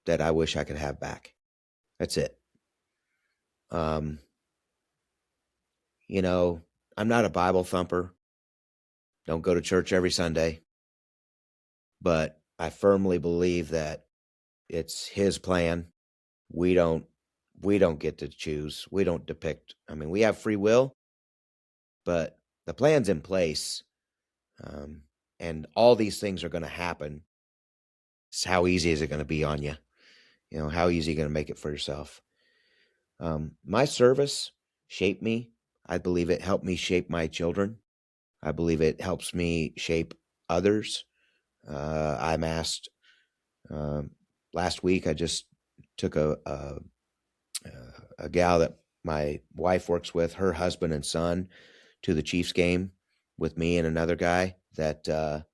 that I wish I could have back. That's it. Um, you know, I'm not a Bible thumper. Don't go to church every Sunday, but I firmly believe that it's his plan. We don't we don't get to choose. We don't depict. I mean, we have free will, but the plan's in place. Um, and all these things are going to happen. It's how easy is it going to be on you? How easy are you going to make it for yourself? My service shaped me. I believe it helped me shape my children. I believe it helps me shape others. I'm asked um, last week. I just took a gal that my wife works with, her husband and son, to the Chiefs game with me and another guy that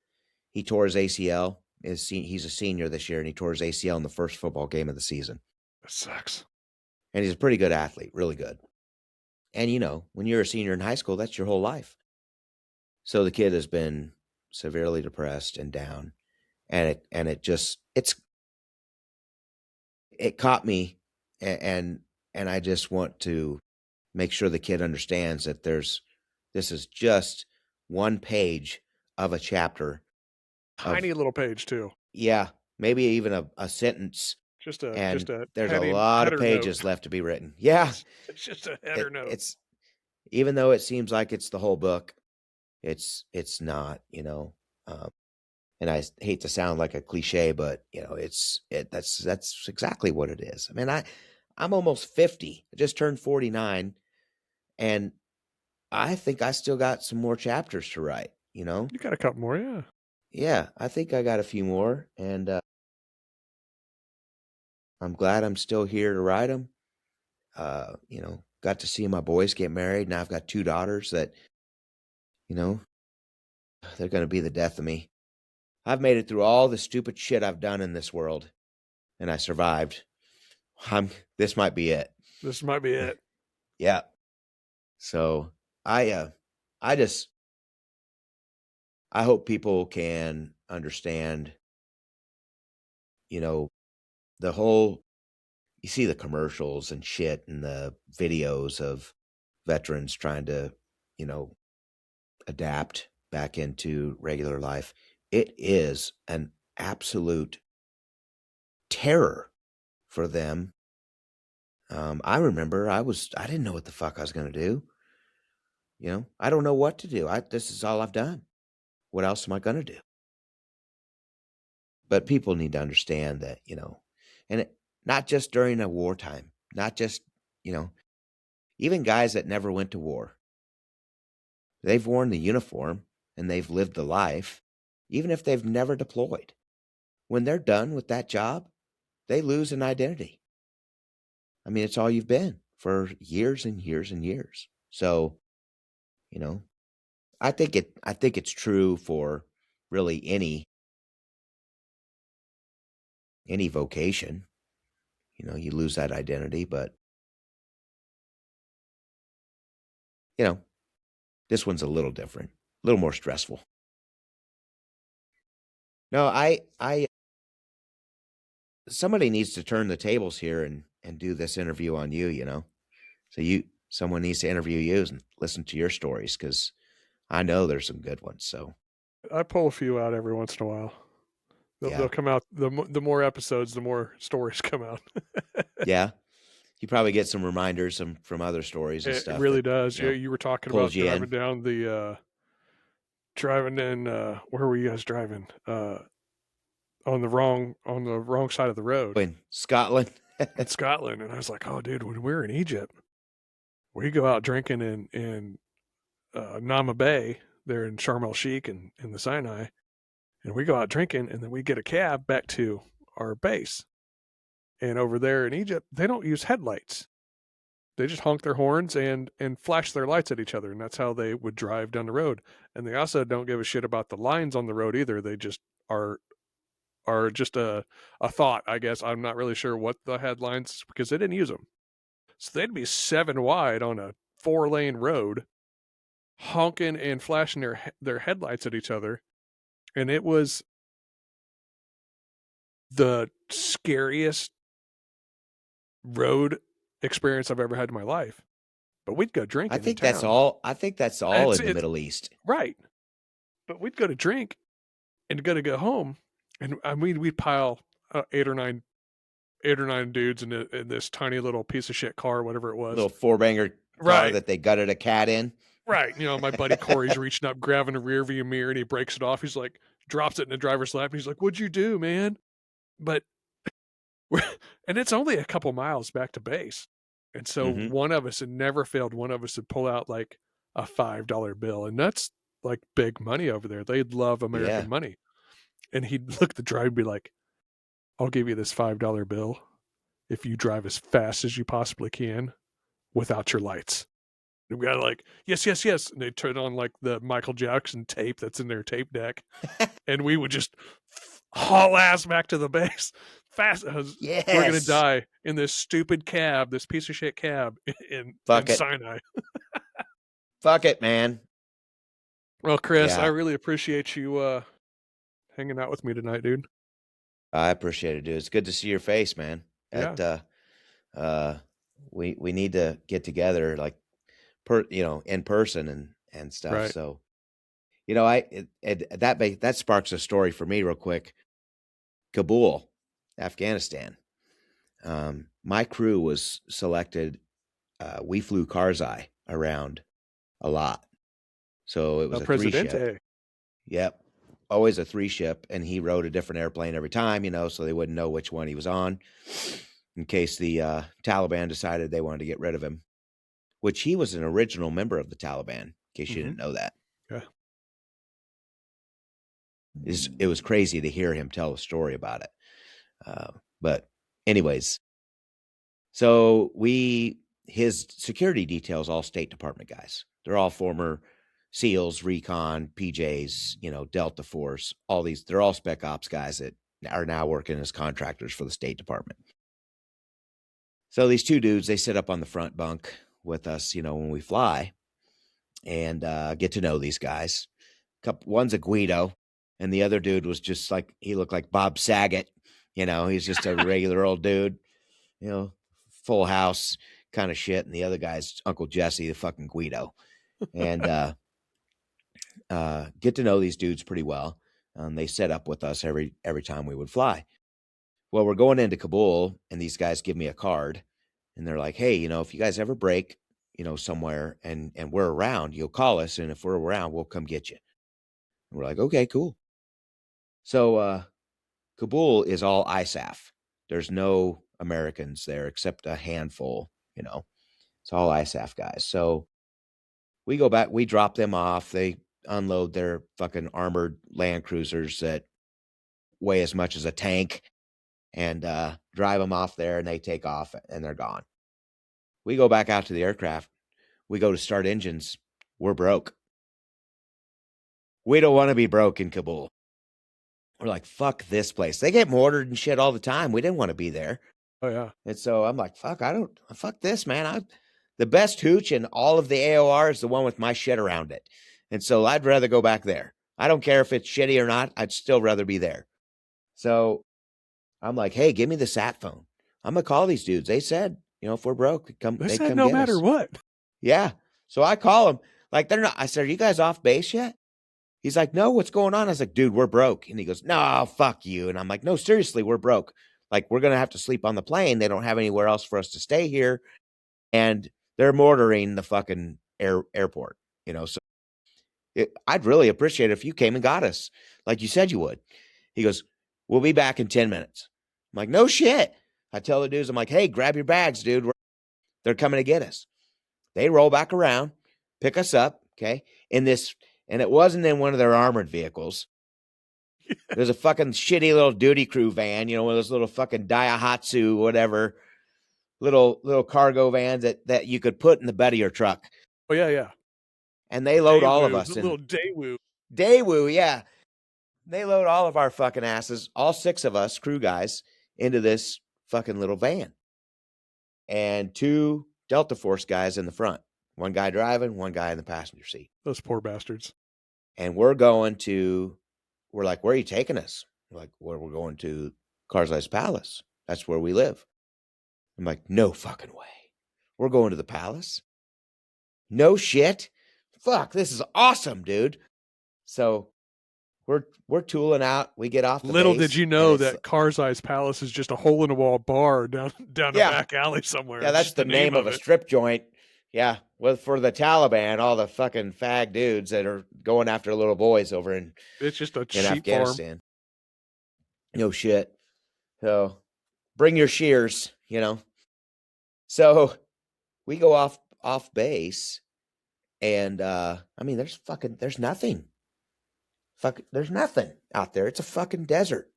he tore his ACL. He's a senior this year, and he tore his ACL in the first football game of the season. That sucks. And he's a pretty good athlete, really good. And when you're a senior in high school, that's your whole life. So the kid has been severely depressed and down, and it caught me, and I just want to make sure the kid understands that this is just one page of a chapter of, Tiny little page too. yeah, maybe even a sentence, Just a and just a there's a heading lot of header note. pages left to be written. Yeah, It's just a header it, note. it's even though it seems like it's the whole book, it's not, um, and I hate to sound like a cliche, but that's exactly what it is. I mean, I'm almost 50. I just turned 49, and I think I still got some more chapters to write. You got a couple more, yeah. Yeah, I think I got a few more, and I'm glad I'm still here to write them. Got to see my boys get married. Now I've got 2 daughters that, you know, they're going to be the death of me. I've made it through all the stupid shit I've done in this world, and I survived. This might be it. This might be it. Yeah. So I just I hope people can understand, you know, the whole you see the commercials and shit and the videos of veterans trying to, you know, adapt back into regular life. It is an absolute terror for them. I remember I didn't know what the fuck I was going to do. I don't know what to do. This is all I've done. what else am I going to do? But people need to understand that, and not just during a wartime, not just, you know, even guys that never went to war, they've worn the uniform and they've lived the life, even if they've never deployed. When they're done with that job, they lose an identity. I mean, it's all you've been for years and years and years. So, you know, I think it's true for really any vocation. You lose that identity, but you know, this one's a little different, a little more stressful. No, I somebody needs to turn the tables here and do this interview on you. So someone needs to interview you and listen to your stories because I know there's some good ones. So I pull a few out every once in a while. They'll yeah, come out. The more episodes, the more stories come out. yeah, you probably get some reminders from other stories and It stuff really that does. Yeah, you were talking pulls about you in. driving in. Where were you guys driving? On the wrong side of the road In Scotland, in Scotland, and I was like, oh, dude, when we were in Egypt, we go out drinking in Nama Bay there in Sharm el Sheikh and in the Sinai, and we go out drinking, and then we get a cab back to our base. And over there in Egypt, they don't use headlights. They just honk their horns and flash their lights at each other, and that's how they would drive down the road. And they also don't give a shit about the lines on the road either. They just are just a thought, I guess. I'm not really sure what the headlines because they didn't use them. So they'd be 7 wide on a 4-lane road, honking and flashing their headlights at each other, and it was the scariest road experience I've ever had in my life. But we'd go I drinking in think that's town. all. I think that's all in the It's Middle East. right, but we'd go to drink and go home, and we'd pile 8 or 9 dudes in this tiny little piece of shit car, whatever it was. Little four banger car Right, that they gutted a cat in. right. My buddy Corey's reaching up, grabbing a rear view mirror, and he breaks it off. He's like, drops it in the driver's lap, and he's like, "What'd you do, man?" But and it's only a couple miles back to base, and so Mm-hmm. one of us had never failed. One of us would pull out like a $5 bill, and that's like big money over there. They'd love Yeah. American money, and he'd look at the driver and be like, "I'll give you this $5 bill if you drive as fast as you possibly can without your lights." And we got like, yes, yes, yes. And they turn on like the Michael Jackson tape that's in their tape deck. And we would just haul ass back to the base fast. We're going to Yes. die in this stupid cab, this piece of shit cab in Fuck it. Sinai. Fuck it, man. Well, Chris, I Yeah. really appreciate you hanging out with me tonight, dude. I appreciate it, dude. It's good to see your face, man. Yeah, At uh we need to get together like in person and stuff. right. So, that sparks a story for me real quick. Kabul, Afghanistan. My crew was selected. We flew Karzai around a lot. So it was El a three ship. Presidente. Yep. Always a three ship. And he rode a different airplane every time, so they wouldn't know which one he was on in case the Taliban decided they wanted to get rid of him, which he was an original member of the Taliban, in case you Mm-hmm. didn't know that. Yeah. It was crazy to hear him tell a story about it. But anyways, so his security details, all State Department guys. They're all former SEALs, Recon, PJs, Delta Force, all these. They're all Spec Ops guys that are now working as contractors for the State Department. So these two dudes, they sit up on the front bunk with us, when we fly and get to know these guys. One's a Guido, and the other dude was just like, he looked like Bob Saget. He's just a regular old dude, Full House kind of shit. And the other guy's Uncle Jesse, the fucking Guido. And get to know these dudes pretty well. They set up with us every time we would fly. Well, we're going into Kabul, and these guys give me a card, and they're like, "Hey, if you guys ever break, somewhere, and we're around, you'll call us, and if we're around, we'll come get you." And we're like, okay, cool. So Kabul is all ISAF. There's no Americans there except a handful, you know. It's all ISAF guys. So we go back, we drop them off. They unload their fucking armored land cruisers that weigh as much as a tank and drive them off there, and they take off and they're gone. We go back out to the aircraft. We go to start engines. We're broke. We don't want to be broke in Kabul. We're like, fuck this place. They get mortared and shit all the time. We didn't want to be there. Oh yeah. And so I'm like, fuck this, man. The best hooch in all of the AOR is the one with my shit around it. And so I'd rather go back there. I don't care if it's shitty or not. I'd still rather be there. So I'm like, hey, give me the sat phone. I'm going to call these dudes. They said, if we're broke, They they said come no get matter us. what. Yeah. So I call them. Like, they're not. I said, are you guys off base yet? He's like, no, what's going on? I was like, dude, we're broke. And he goes, no, fuck you. And I'm like, no, seriously, we're broke. Like, we're going to have to sleep on the plane. They don't have anywhere else for us to stay here. And they're mortaring the fucking airport, So I'd really appreciate it if you came and got us, like you said you would. He goes, we'll be back in 10 minutes. I'm like, no shit. I tell the dudes, I'm like, hey, grab your bags, dude. They're coming to get us. They roll back around, pick us up, okay, and it wasn't in one of their armored vehicles. There's a fucking shitty little duty crew van, one of those little fucking Daihatsu, whatever, little cargo vans that you could put in the bed of your truck. Oh yeah, yeah. And they load all of Daewoo, us a in. little Daewoo. Daewoo, yeah. They load all of our fucking asses, all 6 of us crew guys, into this fucking little van. And 2 Delta Force guys in the front. One guy driving, one guy in the passenger seat. Those poor bastards. And we're like, where are you taking us? We're like, we're going to Karzai's palace. That's where we live. I'm like, no fucking way. We're going to the palace? No shit. Fuck, this is awesome, dude. So we're tooling out. We get off the Little base. did you And know it's, that Karzai's Palace is just a hole in the wall bar down a yeah. back alley somewhere. Yeah, It's that's just the name of a it. strip joint. Yeah, well, for the Taliban, all the fucking fag dudes that are going after little boys over in It's just a sheep farm. Afghanistan. No shit. So bring your shears. So we go off base, and there's nothing. There's nothing out there. It's a fucking desert.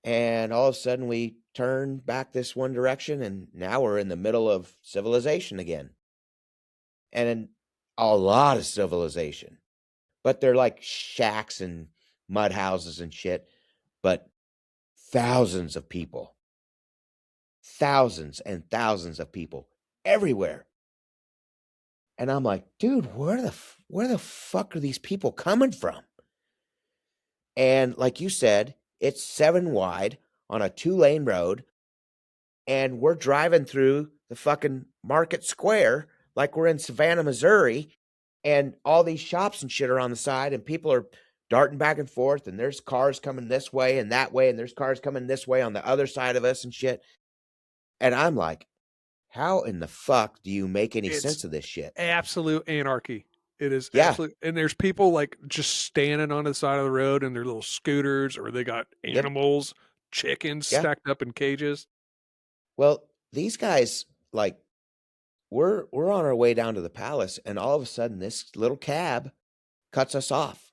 And all of a sudden we turn back this one direction, and now we're in the middle of civilization again. And a lot of civilization. But they're like shacks and mud houses and shit. But thousands of people. Thousands and thousands of people everywhere. And I'm like, dude, where the fuck are these people coming from? And like you said, it's 7 wide on a 2-lane road. And we're driving through the fucking market square like we're in Savannah, Missouri. And all these shops and shit are on the side, and people are darting back and forth, and there's cars coming this way and that way, and there's cars coming this way on the other side of us and shit. And I'm like, how in the fuck do you make any sense of this shit? Absolute anarchy. It is Yeah. absolute. And there's people like just standing on the side of the road in their little scooters, or they got animals, chickens stacked up in cages. Well, these guys, like, we're on our way down to the palace, and all of a sudden this little cab cuts us off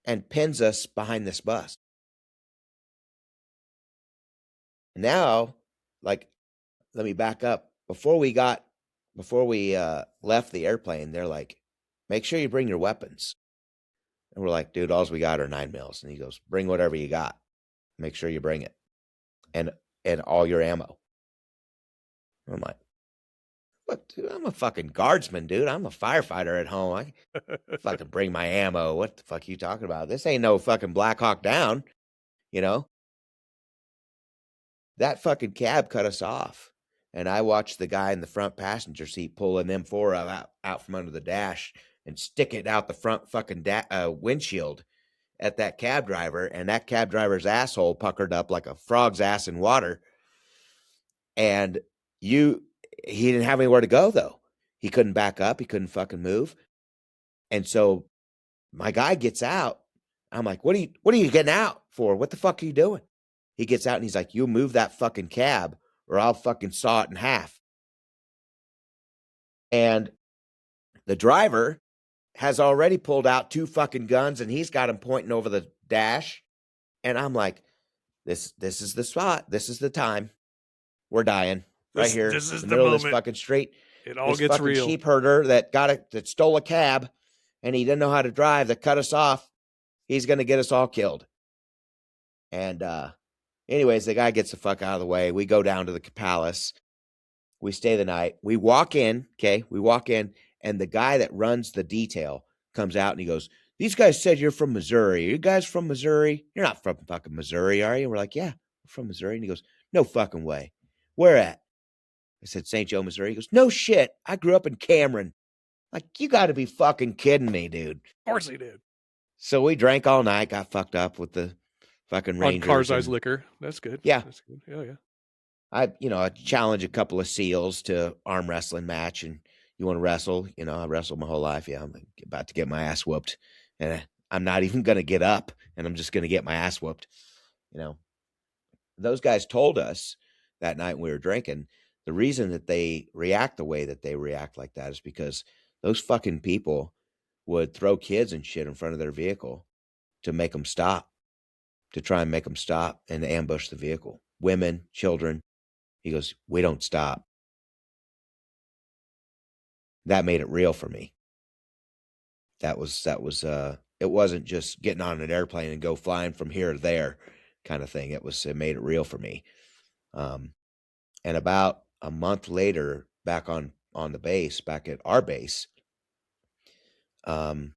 and pins us behind this bus. Now, like, let me back up. Before we left the airplane, they're like, make sure you bring your weapons. And we're like, dude, all we got are 9mm. And he goes, bring whatever you got. Make sure you bring it. And all your ammo. I'm like, what, dude? I'm a fucking guardsman, dude. I'm a firefighter at home. I fucking bring my ammo. What the fuck are you talking about? This ain't no fucking Black Hawk Down, That fucking cab cut us off. And I watched the guy in the front passenger seat pull an M4 out from under the dash and stick it out the front fucking windshield at that cab driver. And that cab driver's asshole puckered up like a frog's ass in water. And he didn't have anywhere to go, though. He couldn't back up. He couldn't fucking move. And so my guy gets out. I'm like, what are you getting out for? What the fuck are you doing? He gets out and he's like, you move that fucking cab or I'll fucking saw it in half. And the driver has already pulled out 2 fucking guns and he's got them pointing over the dash. And I'm like, this is the spot. This is the time. We're dying right This here this in is the the middle of this moment. fucking street. It all This gets fucking real. sheep herder that stole a cab and he didn't know how to drive, that cut us off. He's going to get us all killed. And anyways, the guy gets the fuck out of the way. We go down to the palace. We stay the night. We walk in, okay? We walk in, and the guy that runs the detail comes out and he goes, these guys said you're from Missouri. Are you guys from Missouri? You're not from fucking Missouri, are you? And we're like, yeah, we're from Missouri. And he goes, no fucking way. Where at? I said, St. Joe, Missouri. He goes, no shit. I grew up in Cameron. Like, you got to be fucking kidding me, dude. Of course he did. So we drank all night, got fucked up with the fucking On Rangers. Car's Liquor. That's good. Yeah. That's good. Oh, yeah. I challenge a couple of SEALs to arm wrestling match, and you want to wrestle? I wrestled my whole life. Yeah, I'm about to get my ass whooped, and I'm not even going to get up, and I'm just going to get my ass whooped. Those guys told us that night when we were drinking, the reason that they react the way that they react like that is because those fucking people would throw kids and shit in front of their vehicle to make them stop, to try and make them stop and ambush the vehicle. Women, children. He goes, we don't stop. That made it real for me. That was it wasn't just getting on an airplane and go flying from here to there kind of thing. It made it real for me. And about a month later, back on the base, back at our base, 2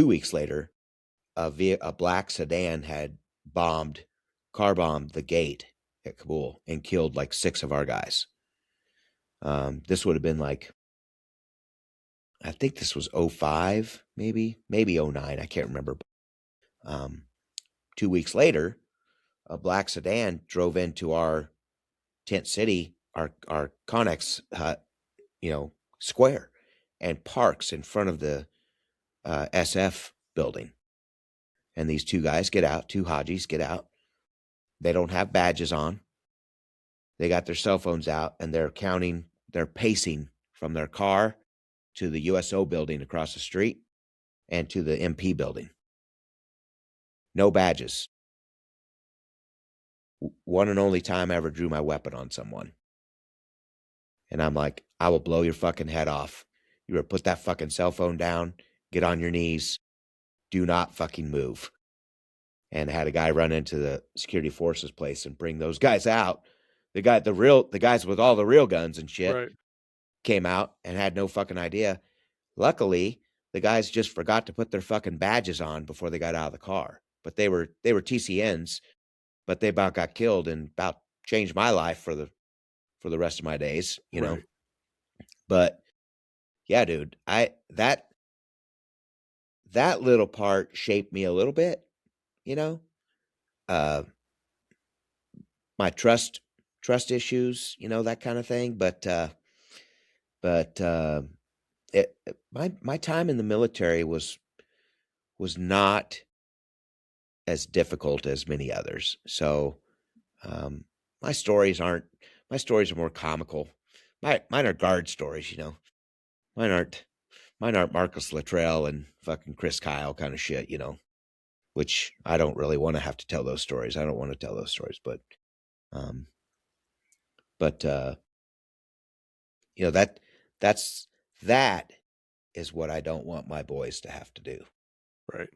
weeks later, a black sedan had car bombed the gate at Kabul and killed like 6 of our guys. This would have been like, I think this was 05, maybe 09. I can't remember. 2 weeks later, a black sedan drove into our tent city, our Connex hut, square, and parks in front of the SF building. And these 2 guys get out, 2 Hajis get out. They don't have badges on. They got their cell phones out and they're pacing from their car to the USO building across the street and to the MP building. No badges. One and only time I ever drew my weapon on someone. And I'm like, I will blow your fucking head off. You better put that fucking cell phone down, get on your knees, do not fucking move. And I had a guy run into the security forces place and bring those guys out. The guys with all the real guns and shit Right. came out and had no fucking idea. Luckily, the guys just forgot to put their fucking badges on before they got out of the car. But they were TCNs, but they about got killed and about changed my life for the rest of my days, Right. But yeah, dude, that little part shaped me a little bit, my trust issues, that kind of thing. But my time in the military was not as difficult as many others. So my stories are more comical. Mine are guard stories, Mine aren't Marcus Luttrell and fucking Chris Kyle kind of shit, which I don't really want to have to tell those stories. I don't want to tell those stories, but that is what I don't want my boys to have to do. Right.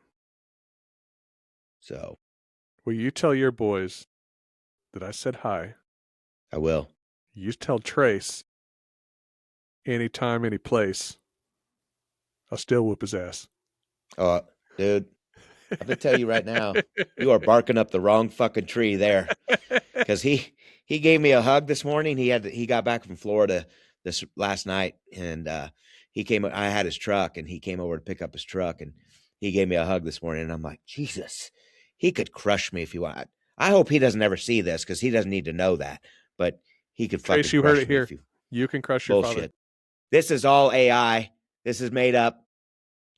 So, Will you tell your boys that I said hi? I will. You tell Trace anytime, any place, I'll still whoop his ass. Oh, dude, I'm gonna tell you right now, you are barking up the wrong fucking tree there. Because he gave me a hug this morning. He got back from Florida this last night, and he came. I had his truck, and he came over to pick up his truck, and he gave me a hug this morning. And I'm like, Jesus, he could crush me if he wanted. I hope he doesn't ever see this because he doesn't need to know that. But he could fucking Trace, you crush heard it me here. if you You can crush your bullshit. father. This is all AI. This is made up.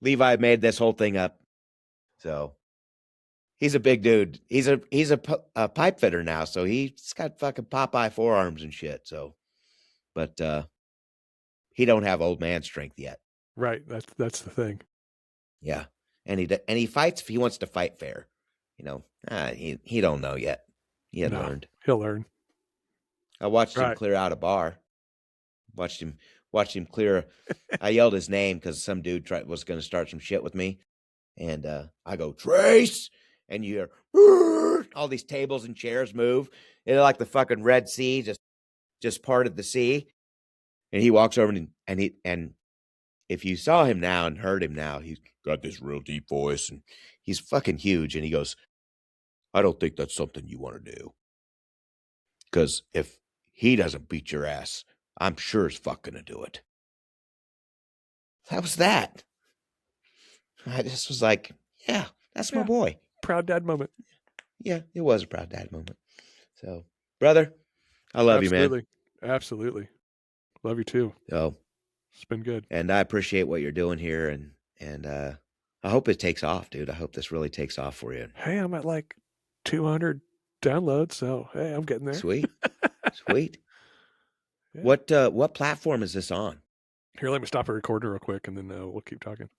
Levi made this whole thing up. So he's a big dude. He's a pipe fitter now, so he's got fucking Popeye forearms and shit. So, but he don't have old man strength yet. Right. That's the thing. Yeah, and he fights. He wants to fight fair. He don't know yet. He hadn't No, learned. he'll learn. I watched him Right. clear out a bar. Watched him clear. I yelled his name because some dude was going to start some shit with me, and I go Trace, and you hear all these tables and chairs move. It's like the fucking Red Sea just parted the sea. And he walks over and if you saw him now and heard him now, he's got this real deep voice and he's fucking huge. And he goes, I don't think that's something you want to do. Because if he doesn't beat your ass, I'm sure as fuck gonna do it. That was that. I just was like, yeah, that's my Yeah. boy. Proud dad moment. Yeah, it was a proud dad moment. So, brother, I love you, man. Absolutely. Absolutely. Love you too. So, It's been good. and I appreciate what you're doing here, and I hope it takes off, dude. I hope this really takes off for you. Hey, I'm at like 200 downloads, so hey, I'm getting there. Sweet, sweet. Yeah. What platform is this on? Here, let me stop the recorder real quick, and then we'll keep talking.